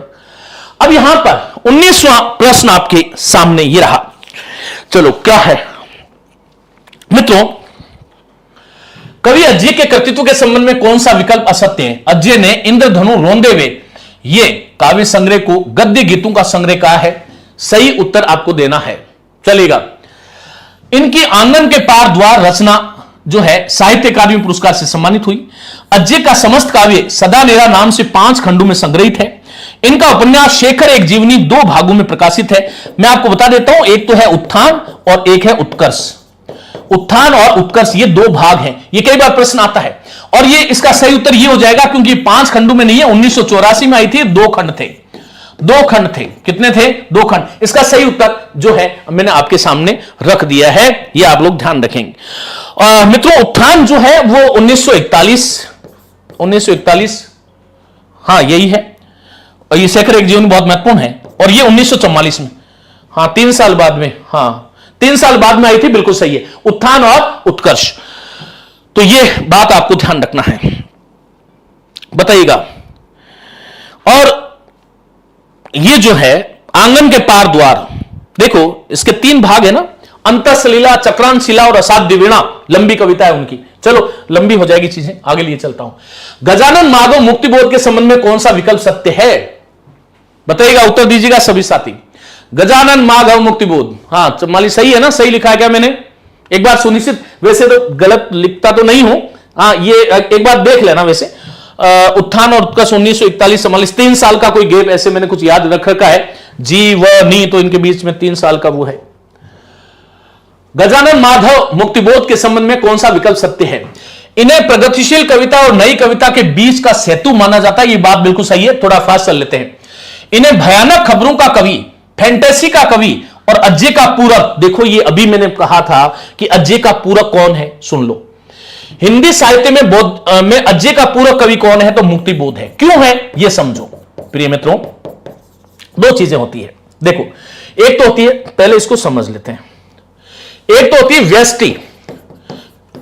अब यहां पर 19वां प्रश्न आपके सामने ये रहा। चलो क्या है मित्रों, कवि अज्य के कृतित्व के संबंध में कौन सा विकल्प असत्य है? अज्य ने इंद्रधनु रोंदे हुए ये काव्य संग्रह को गद्य गीतों का संग्रह कहा है। सही उत्तर आपको देना है, चलेगा। इनकी आंगन के पार द्वार रचना जो है साहित्य अकादमी पुरस्कार से सम्मानित हुई। अज्य का समस्त काव्य सदा नेरा नाम से 5 खंडों में संग्रहित है। इनका उपन्यास शेखर एक जीवनी 2 भागों में प्रकाशित है। मैं आपको बता देता हूं, एक तो है उत्थान और एक है उत्कर्ष। उत्थान और उत्कर्ष ये 2 भाग हैं। ये कई बार प्रश्न आता है और ये इसका सही उत्तर ये हो जाएगा, क्योंकि 5 खंडों में नहीं है। 1984 में आई थी, 2 खंड थे। 2 खंड थे। कितने थे? 2 खंड। इसका सही उत्तर जो है मैंने आपके सामने रख दिया है, ये आप लोग ध्यान रखेंगे। मित्रों, उत्थान जो है वो 1941 हाँ यही है। और ये शेखर एक जीवन बहुत महत्वपूर्ण है। और ये 1944 में, हाँ 3 साल बाद में, हाँ 3 साल बाद में आई थी। बिल्कुल सही है, उत्थान और उत्कर्ष। तो ये बात आपको ध्यान रखना है, बताइएगा। और ये जो है आंगन के पार द्वार, देखो इसके 3 भाग है ना, अंतःसलीला, चक्रांतशिला और असाध्य वीणा। लंबी कविता है उनकी। चलो लंबी हो जाएगी चीजें, आगे लिए चलता हूं। गजानन माधव मुक्तिबोध के संबंध में कौन सा विकल्प सत्य है? बताइएगा, उत्तर दीजिएगा सभी साथी। गजानन माधव मुक्तिबोध, हाँ माली सही है ना? सही लिखा है क्या मैंने? एक बार सुनिश्चित, वैसे तो गलत लिखता तो नहीं हूं, हाँ ये एक बार देख लेना। वैसे उत्थान और उत्कर्ष 1941-44, 3 साल का कोई गैप ऐसे मैंने कुछ याद रख रखा है। जी व नी, तो इनके बीच में 3 साल का वो है। गजानन माधव मुक्तिबोध के संबंध में कौन सा विकल्प सत्य है? इन्हें प्रगतिशील कविता और नई कविता के बीच का सेतु माना जाता है। ये बात बिल्कुल सही है, थोड़ा फास्ट चल लेते हैं। इन्हें भयानक खबरों का कवि, फैंटेसी का कवि और अज्य का पूरक, देखो ये अभी मैंने कहा था कि अज्य का पूरक कौन है, सुन लो। हिंदी साहित्य में अज्य का पूरक कवि कौन है? तो मुक्तिबोध है। क्यों है ये समझो प्रिय मित्रों। 2 चीजें होती है, देखो एक तो होती है, पहले इसको समझ लेते हैं। एक तो होती है व्यष्टि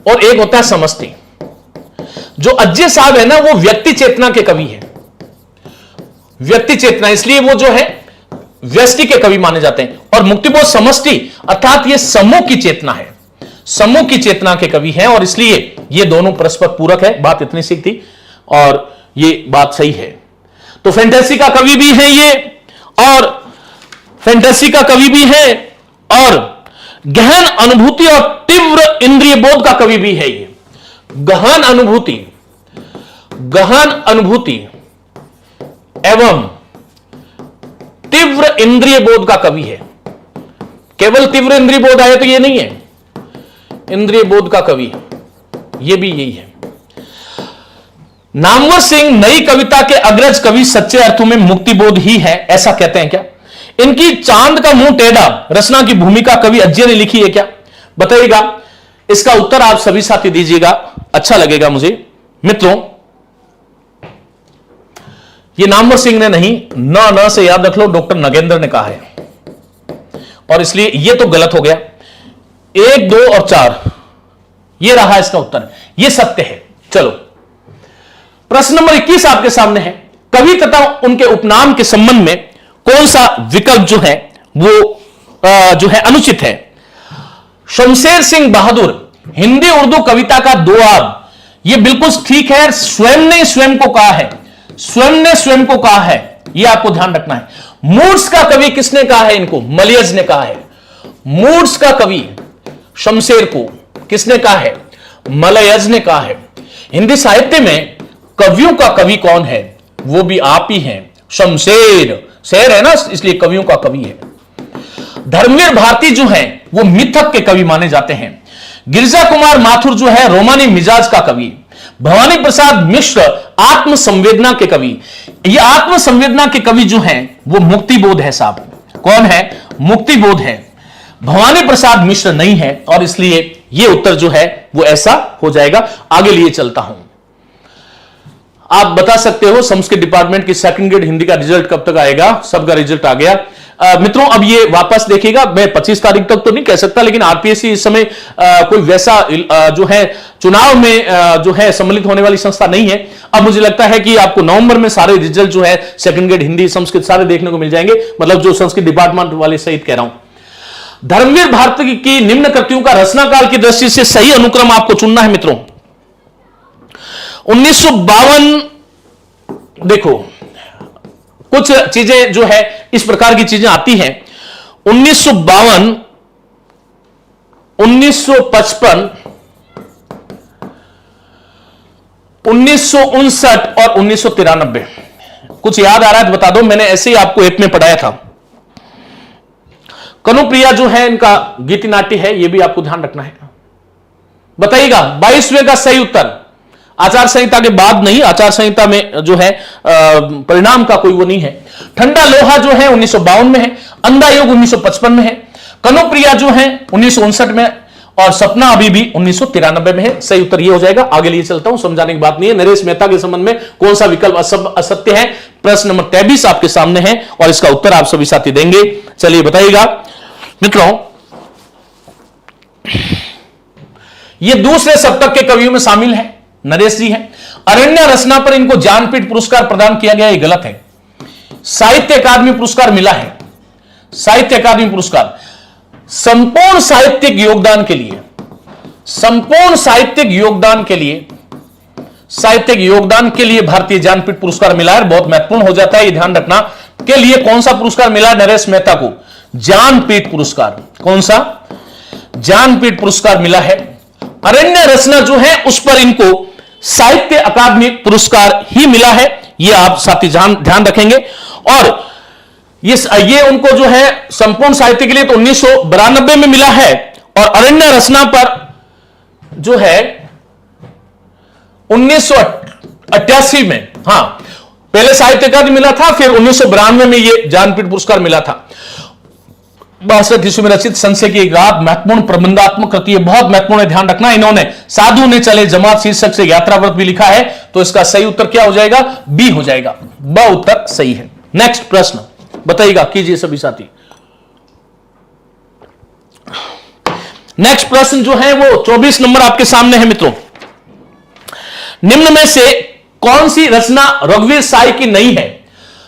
और एक होता है समष्टि। जो अज्य साहब है ना, वो व्यक्ति चेतना के कवि है। व्यक्ति चेतना, इसलिए वो जो है व्यष्टि के कवि माने जाते हैं। और मुक्तिबोध समष्टि, अर्थात ये समूह की चेतना है, समूह की चेतना के कवि हैं, और इसलिए ये दोनों परस्पर पूरक है। बात इतनी सी थी और ये बात सही है। तो फैंटेसी का कवि भी है ये, और फैंटेसी का कवि भी है, और गहन अनुभूति और तीव्र इंद्रिय बोध का कवि भी है ये। गहन अनुभूति एवं तीव्र इंद्रिय बोध का कवि है। केवल तीव्र इंद्रिय बोध आए तो ये नहीं है, इंद्रिय बोध का कवि ये भी यही है। नामवर सिंह नई कविता के अग्रज कवि सच्चे अर्थों में मुक्तिबोध ही है, ऐसा कहते हैं क्या? इनकी चांद का मुंह टेढ़ा रचना की भूमिका कवि अज्य ने लिखी है क्या? बताइएगा। इसका उत्तर आप सभी साथी दीजिएगा, अच्छा लगेगा मुझे। मित्रों, ये नामवर सिंह ने नहीं, न से याद रख लो, डॉक्टर नगेंद्र ने कहा है, और इसलिए ये तो गलत हो गया। 1, 2 और 4 ये रहा इसका उत्तर, ये सत्य है। चलो प्रश्न नंबर 21 आपके सामने है। कवि तथा उनके उपनाम के संबंध में कौन सा विकल्प जो है वो जो है अनुचित है? शमशेर सिंह बहादुर हिंदी उर्दू कविता का दोआब, ये बिल्कुल ठीक है। स्वयं ने स्वयं को कहा है, स्वयं ने स्वयं को कहा है, ये आपको ध्यान रखना है। मूड्स का कवि किसने कहा है इनको? मलयज ने कहा है। मूड्स का कवि शमशेर को किसने कहा है? मलयज ने कहा है। हिंदी साहित्य में कवियों का कवि कौन है? वो भी आप ही हैं, शमशेर। शेर है ना, इसलिए कवियों का कवि है। धर्मवीर भारती जो है वो मिथक के कवि माने जाते हैं। गिरिजा कुमार माथुर जो है रोमानी मिजाज का कवि। भवानी प्रसाद मिश्र आत्म संवेदना के कवि। ये आत्म संवेदना के कवि जो हैं वो मुक्तिबोध है साहब। कौन है? मुक्तिबोध है, भवानी प्रसाद मिश्र नहीं है, और इसलिए ये उत्तर जो है वो ऐसा हो जाएगा। आगे लिए चलता हूं। आप बता सकते हो संस्कृत डिपार्टमेंट की सेकंड ग्रेड हिंदी का रिजल्ट कब तक आएगा? सबका रिजल्ट आ गया। मित्रों अब ये वापस देखिएगा, मैं 25 तारीख तक तो नहीं कह सकता, लेकिन आरपीएससी इस समय कोई वैसा जो है चुनाव में जो है सम्मिलित होने वाली संस्था नहीं है। अब मुझे लगता है कि आपको नवंबर में सारे रिजल्ट जो है सेकंड ग्रेड हिंदी संस्कृत सारे देखने को मिल जाएंगे, मतलब जो संस्कृत डिपार्टमेंट वाले सहित कह रहा हूं। धर्मवीर भारती की निम्न कृतियों का रचनाकाल की दृष्टि से सही अनुक्रम आपको चुनना है मित्रों। 1952, देखो कुछ चीजें जो है इस प्रकार की चीजें आती हैं। 1952, 1955, 1959 और 1993 कुछ याद आ रहा है तो बता दो, मैंने ऐसे ही आपको एप में पढ़ाया था। कनुप्रिया जो है इनका गीति नाट्य है, यह भी आपको ध्यान रखना है। बताइएगा 22वें का सही उत्तर, आचार संहिता के बाद नहीं, आचार संहिता में जो है परिणाम का कोई वो नहीं है। ठंडा लोहा जो है 1952 में है, अंधा युग 1955 में है, कनुप्रिया जो है 1959 में, और सपना अभी भी 1993 में है। सही उत्तर ये हो जाएगा। आगे लिए चलता हूं, समझाने की बात नहीं है। नरेश मेहता के संबंध में कौन सा विकल्प असत्य है? प्रश्न नंबर 23 आपके सामने है और इसका उत्तर आप सभी साथी देंगे। चलिए बताइएगा मित्रों, ये दूसरे सप्तक के कवियों में शामिल है, नरेश जी हैं। अरण्य रचना पर इनको ज्ञानपीठ पुरस्कार प्रदान किया गया, ये गलत है। साहित्य अकादमी पुरस्कार मिला है, साहित्य अकादमी पुरस्कार संपूर्ण साहित्यिक योगदान के लिए, संपूर्ण साहित्यिक योगदान के लिए, साहित्यिक योगदान के लिए भारतीय ज्ञानपीठ पुरस्कार मिला है। बहुत महत्वपूर्ण हो जाता है, ये ध्यान रखना। के लिए कौन सा पुरस्कार मिला नरेश मेहता को? ज्ञानपीठ पुरस्कार। कौन सा? ज्ञानपीठ पुरस्कार मिला है। अरण्य रचना जो है उस पर इनको साहित्य अकादमी पुरस्कार ही मिला है, ये आप साथी ध्यान रखेंगे। और ये उनको जो है संपूर्ण साहित्य के लिए तो 1992 में मिला है, और अरण्य रचना पर जो है 1988 में, हां पहले साहित्य अकादमी मिला था, फिर 1992 में ये ज्ञानपीठ पुरस्कार मिला था। 62 ईस्वी में रचित संशय की एक रात महत्वपूर्ण प्रबंधात्मक कृति है, बहुत महत्वपूर्ण है, ध्यान रखना। इन्होंने साधु ने चले जमात शीर्षक से यात्राव्रत भी लिखा है, तो इसका सही उत्तर क्या हो जाएगा? बी हो जाएगा। ब उत्तर सही है। नेक्स्ट प्रश्न बताइएगा, कीजिए सभी साथी। नेक्स्ट प्रश्न जो है वो 24 नंबर आपके सामने है मित्रों। निम्न में से कौन सी रचना रघुवीर साई की नहीं है?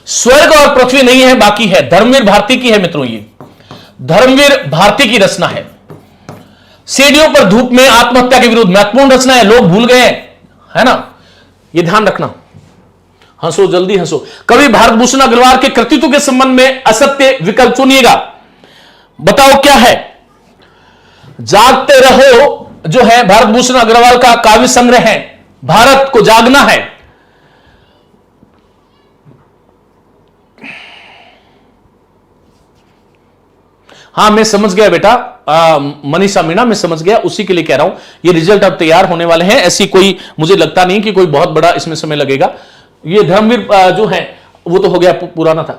स्वर्ग और पृथ्वी नहीं है, बाकी है। धर्मवीर भारती की है मित्रों, ये धर्मवीर भारती की रचना है। सीढ़ियों पर धूप में आत्महत्या के विरुद्ध महत्वपूर्ण रचना है, लोग भूल गए है ना, ये ध्यान रखना। हंसो जल्दी हंसो। कवि भारत भूषण अग्रवाल के कृतित्व के संबंध में असत्य विकल्प चुनिएगा, बताओ क्या है? जागते रहो जो है भारत भूषण अग्रवाल का काव्य संग्रह है, भारत को जागना है। हां मैं समझ गया बेटा, मनीषा मीणा मैं समझ गया, उसी के लिए कह रहा हूं। ये रिजल्ट अब तैयार होने वाले हैं, ऐसी कोई मुझे लगता नहीं कि कोई बहुत बड़ा इसमें समय लगेगा। ये धर्मवीर जो है वो तो हो गया, पुराना था।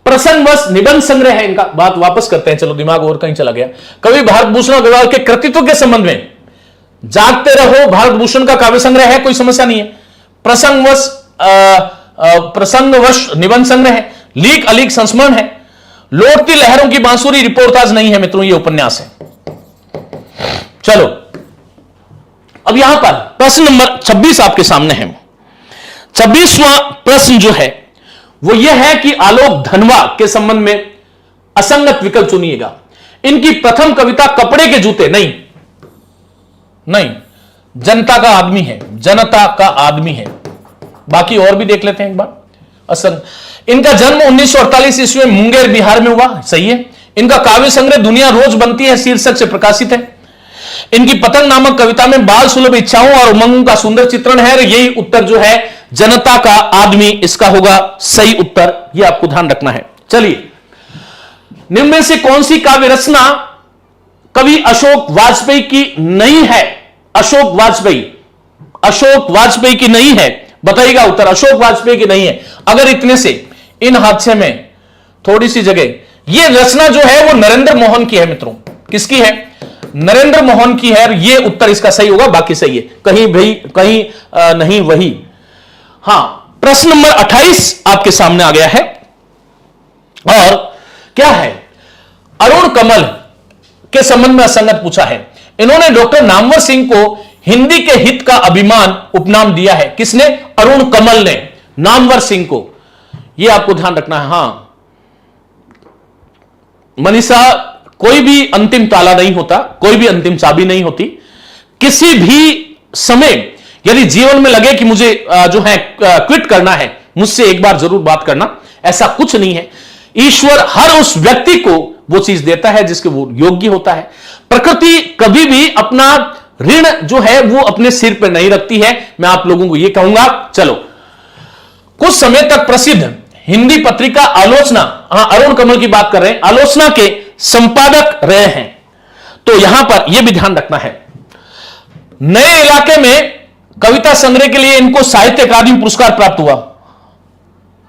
प्रसंगवश निबंध संग्रह है इनका, बात वापस करते हैं, चलो दिमाग और कहीं चला गया। कवि भारत भूषण अग्रवाल के कृतित्व के संबंध में जागते रहो भारत भूषण का काव्य संग्रह है, कोई समस्या नहीं है। प्रसंगवश निबंध संग्रह है, लीक अलीक संस्मरण है, लौटती लहरों की बांसुरी रिपोर्टाज नहीं है मित्रों, ये उपन्यास है। चलो अब यहां पर प्रश्न नंबर 26 आपके सामने है। 26वां प्रश्न जो है वो यह है कि आलोक धनवा के संबंध में असंगत विकल्प चुनिएगा। इनकी प्रथम कविता कपड़े के जूते नहीं, नहीं, जनता का आदमी है, जनता का आदमी है। बाकी और भी देख लेते हैं एक बार। असंग इनका जन्म 1948 ईस्वी में मुंगेर बिहार में हुआ, सही है। इनका काव्य संग्रह दुनिया रोज बनती है शीर्षक से प्रकाशित है। इनकी पतंग नामक कविता में बाल सुलभ इच्छाओं और उमंगों का सुंदर चित्रण है। यही उत्तर जो है जनता का आदमी, इसका होगा सही उत्तर, यह आपको ध्यान रखना है। चलिए, निम्न में से कौन सी काव्य रचना कवि अशोक वाजपेयी की नहीं है? अशोक वाजपेयी की नहीं है, बताइएगा उत्तर। अशोक वाजपेयी की नहीं है। अगर इतने से इन हादसे में थोड़ी सी जगह, यह रचना जो है वो नरेंद्र मोहन की है मित्रों। किसकी है? नरेंद्र मोहन की है। यह उत्तर इसका सही होगा, बाकी सही है, कहीं भाई कहीं नहीं वही। हां, प्रश्न नंबर 28 आपके सामने आ गया है, और क्या है? अरुण कमल के संबंध में असंगत पूछा है। इन्होंने डॉक्टर नामवर सिंह को हिंदी के हित का अभिमान उपनाम दिया है। किसने? अरुण कमल ने नामवर सिंह को। यह आपको ध्यान रखना है। हां मनीषा, कोई भी अंतिम ताला नहीं होता, कोई भी अंतिम चाबी नहीं होती। किसी भी समय यदि जीवन में लगे कि मुझे जो है क्विट करना है, मुझसे एक बार जरूर बात करना, ऐसा कुछ नहीं है। ईश्वर हर उस व्यक्ति को वो चीज देता है जिसके वो योग्य होता है। प्रकृति कभी भी अपना ऋण जो है वो अपने सिर पर नहीं रखती है। मैं आप लोगों को ये कहूंगा। चलो, कुछ समय तक प्रसिद्ध हिंदी पत्रिका आलोचना, अरुण कमल की बात कर रहे हैं, आलोचना के संपादक रहे हैं। तो यहां पर यह भी ध्यान रखना है, नए इलाके में कविता संग्रह के लिए इनको साहित्य अकादमी पुरस्कार प्राप्त हुआ।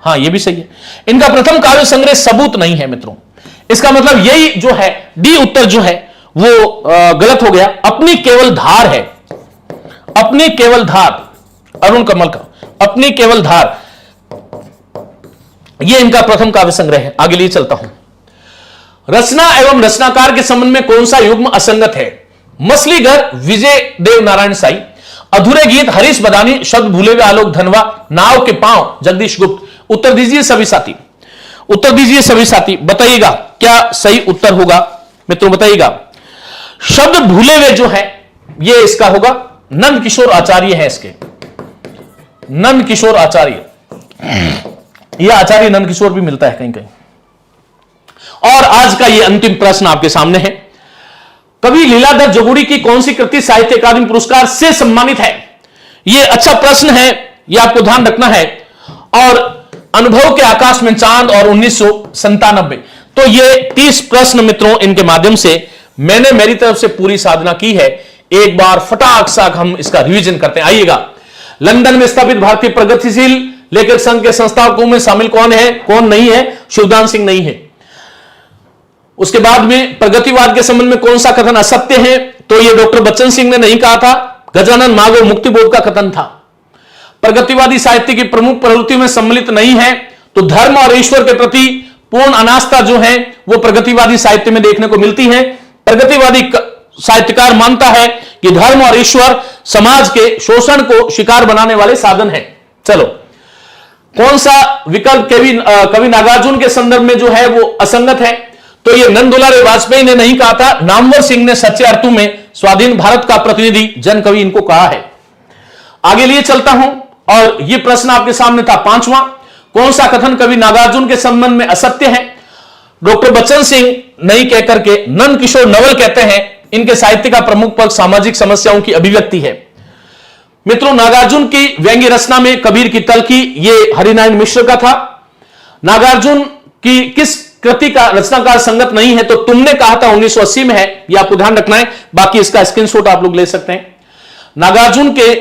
हां यह भी सही है। इनका प्रथम काव्य संग्रह सबूत नहीं है मित्रों। इसका मतलब यही जो है डी उत्तर जो है वो गलत हो गया। अपनी केवल धार है, अपनी केवल धार, अरुण कमल का अपनी केवल धार, यह इनका प्रथम काव्य संग्रह है। आगे लिए चलता हूं। रचना एवं रचनाकार के संबंध में कौन सा युग्म असंगत है? मछलीघर विजय देव नारायण साई, अधूरे गीत हरीश बदानी, शब्द भूले हुए आलोक धनवा, नाव के पांव जगदीश गुप्त। उत्तर दीजिए सभी साथी, उत्तर दीजिए सभी साथी, बताइएगा क्या सही उत्तर होगा मित्रों, बताइएगा। शब्द भूले हुए जो है ये इसका होगा, नंद किशोर आचार्य है इसके, नंद किशोर आचार्य, यह आचार्य नंद किशोर भी मिलता है कहीं कहीं। और आज का यह अंतिम प्रश्न आपके सामने है। कवि लीलाधर जगुड़ी की कौन सी कृति साहित्य अकादमी पुरस्कार से सम्मानित है? यह अच्छा प्रश्न है, यह आपको ध्यान रखना है। और अनुभव के आकाश में चांद और 1997। तो ये 30 प्रश्न मित्रों, इनके माध्यम से मैंने मेरी तरफ से पूरी साधना की है। एक बार फटाक सा हम इसका रिवीजन करते हैं। आइएगा। लंदन में स्थापित भारतीय प्रगतिशील लेखक संघ के संस्थापकों में शामिल कौन है, कौन नहीं है? शिवदान सिंह नहीं है। उसके बाद में प्रगतिवाद के संबंध में कौन सा कथन असत्य है? तो यह डॉक्टर बच्चन सिंह ने नहीं कहा था, गजानन मागो मुक्तिबोध का कथन था। प्रगतिवादी साहित्य की प्रमुख प्रवृत्तियों में सम्मिलित नहीं है, तो धर्म और ईश्वर के प्रति पूर्ण अनास्था जो है वो प्रगतिवादी साहित्य में देखने को मिलती है। प्रगतिवादी साहित्यकार मानता है कि धर्म और ईश्वर समाज के शोषण को शिकार बनाने वाले साधन है। चलो, कौन सा विकल्प कवि नागार्जुन के संदर्भ में जो है वो असंगत है? तो ये नंद दुलारे वाजपेयी ने नहीं कहा था, नामवर सिंह ने सच्चे अर्थों में स्वाधीन भारत का प्रतिनिधि जन कवि इनको कहा है। आगे लिए चलता हूं, और यह प्रश्न आपके सामने था 5वां। कौन सा कथन कवि नागार्जुन के संबंध में असत्य है? डॉक्टर बच्चन सिंह नहीं कहकर के नंद किशोर नवल कहते हैं, इनके साहित्य का प्रमुख पक्ष सामाजिक समस्याओं की अभिव्यक्ति है। मित्रों, नागार्जुन की व्यंग्य रचना में कबीर की तलखी, यह हरिनारायण मिश्र का था। नागार्जुन की किस कृति का रचनाकार संगत नहीं है? तो तुमने कहा था 1980 में है, यह आपको ध्यान रखना है। बाकी इसका स्क्रीनशॉट आप लोग ले सकते हैं। नागार्जुन के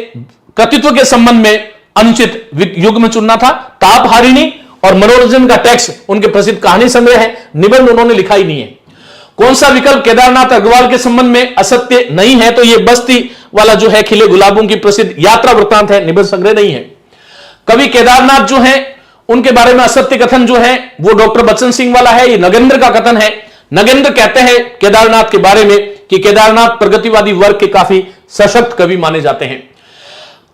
कृतित्व के संबंध में अनुचित युग्म चुनना था। तापहारिणी और मनोरंजन का टेक्स्ट उनके प्रसिद्ध कहानी संग्रह है, निबंध उन्होंने लिखा ही नहीं है। कौन सा विकल्प केदारनाथ अग्रवाल के संबंध में असत्य नहीं है? तो यह बस्ती वाला जो है खिले गुलाबों की प्रसिद्ध यात्रा वृत्तांत है, निबंध संग्रह नहीं है। कवि केदारनाथ जो है उनके बारे में असत्य कथन जो है वो डॉक्टर बच्चन सिंह वाला है, ये नगेंद्र का कथन है। नगेंद्र कहते हैं केदारनाथ के बारे में कि केदारनाथ प्रगतिवादी वर्ग के काफी सशक्त कवि माने जाते हैं।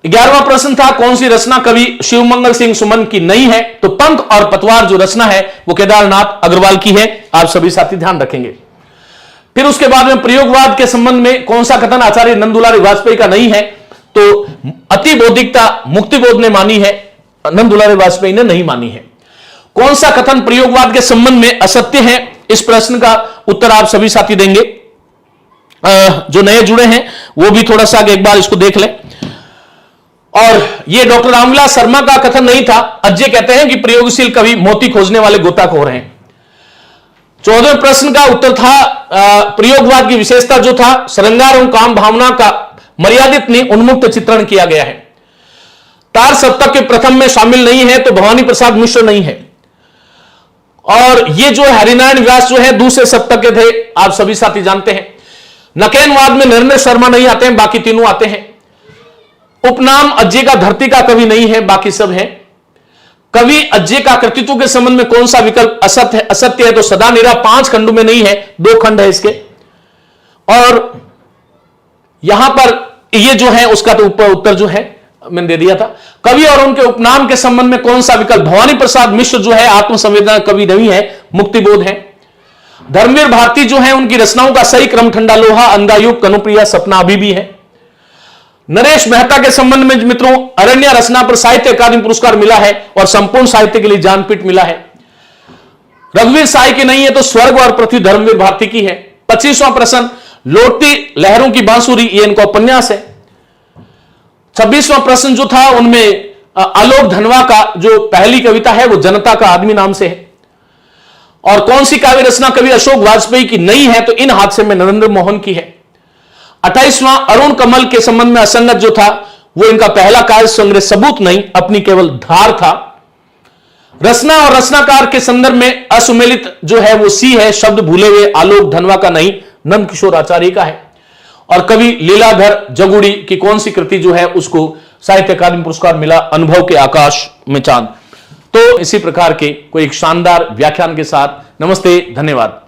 11वां प्रश्न था, कौन सी रचना कवि शिवमंगल सिंह सुमन की नहीं है? तो पंख और पतवार जो रचना है वो केदारनाथ अग्रवाल की है। आप सभी साथी ध्यान रखेंगे। फिर उसके बाद में प्रयोगवाद के संबंध में कौन सा कथन आचार्य नंद दुलारे वाजपेयी का नहीं है? तो अति बौद्धिकता मुक्तिबोध ने मानी है, नंद दुलारे वाजपेयी ने नहीं मानी है। कौन सा कथन प्रयोगवाद के संबंध में असत्य है? इस प्रश्न का उत्तर आप सभी साथी देंगे। जो नए जुड़े हैं वो भी थोड़ा सा एक बार इसको देख लें। और ये डॉक्टर रामविलास शर्मा का कथन नहीं था। अजय कहते हैं कि प्रयोगशील कवि मोती खोजने वाले गोताखोर हैं। 14वें प्रश्न का उत्तर था प्रयोगवाद की विशेषता जो था श्रृंगार और काम भावना का मर्यादित नहीं उन्मुक्त चित्रण किया गया है। तार सप्तक के प्रथम में शामिल नहीं है, तो भवानी प्रसाद मिश्र नहीं है। और ये जो हरिनारायण व्यास जो है दूसरे सप्तक के थे, आप सभी साथी जानते हैं। नकेनवाद में निर्णय शर्मा नहीं आते हैं, बाकी तीनों आते हैं। उपनाम अज्जे का धरती का कवि नहीं है, बाकी सब है। कवि अज्जे का कृतित्व के संबंध में कौन सा विकल्प असत्य है? तो सदा निरा 5 खंडों में नहीं है, 2 खंड है इसके। और यहां पर ये जो है उसका तो उत्तर जो है मैंने दे दिया था। कवि और उनके उपनाम के संबंध में कौन सा विकल्प? भवानी प्रसाद मिश्र जो है आत्मसंवेदना कवि नहीं है, मुक्तिबोध है। धर्मवीर भारती जो है उनकी रचनाओं का सही क्रम ठंडा लोहा, अंधायुग, कनुप्रिया, सपना अभी भी है। नरेश मेहता के संबंध में मित्रों अरण्य रचना पर साहित्य अकादमी पुरस्कार मिला है और संपूर्ण साहित्य के लिए ज्ञानपीठ मिला है। रघुवीर साई की नहीं है तो स्वर्ग और पृथ्वी धर्मवीर भारती की है। 25वां प्रश्न, लौटती लहरों की बांसुरी, ये इनका उपन्यास है। 26वां प्रश्न जो था उनमें आलोक धनवा का जो पहली कविता है वो जनता का आदमी नाम से है। और कौन सी काव्य रचना कवि अशोक वाजपेयी की नहीं है? तो इन हादसे में नरेंद्र मोहन की है। 28वां, अरुण कमल के संबंध में असंगत जो था वो इनका पहला काव्य संग्रह सबूत नहीं, अपनी केवल धार था। रचना और रचनाकार के संदर्भ में असुमेलित जो है वो सी है, शब्द भूले हुए, आलोक धनवा का नहीं, नंद किशोर आचार्य का है। और कवि लीलाधर जगुड़ी की कौन सी कृति जो है उसको साहित्य अकादमी पुरस्कार मिला? अनुभव के आकाश में चांद। तो इसी प्रकार के कोई एक शानदार व्याख्यान के साथ नमस्ते, धन्यवाद।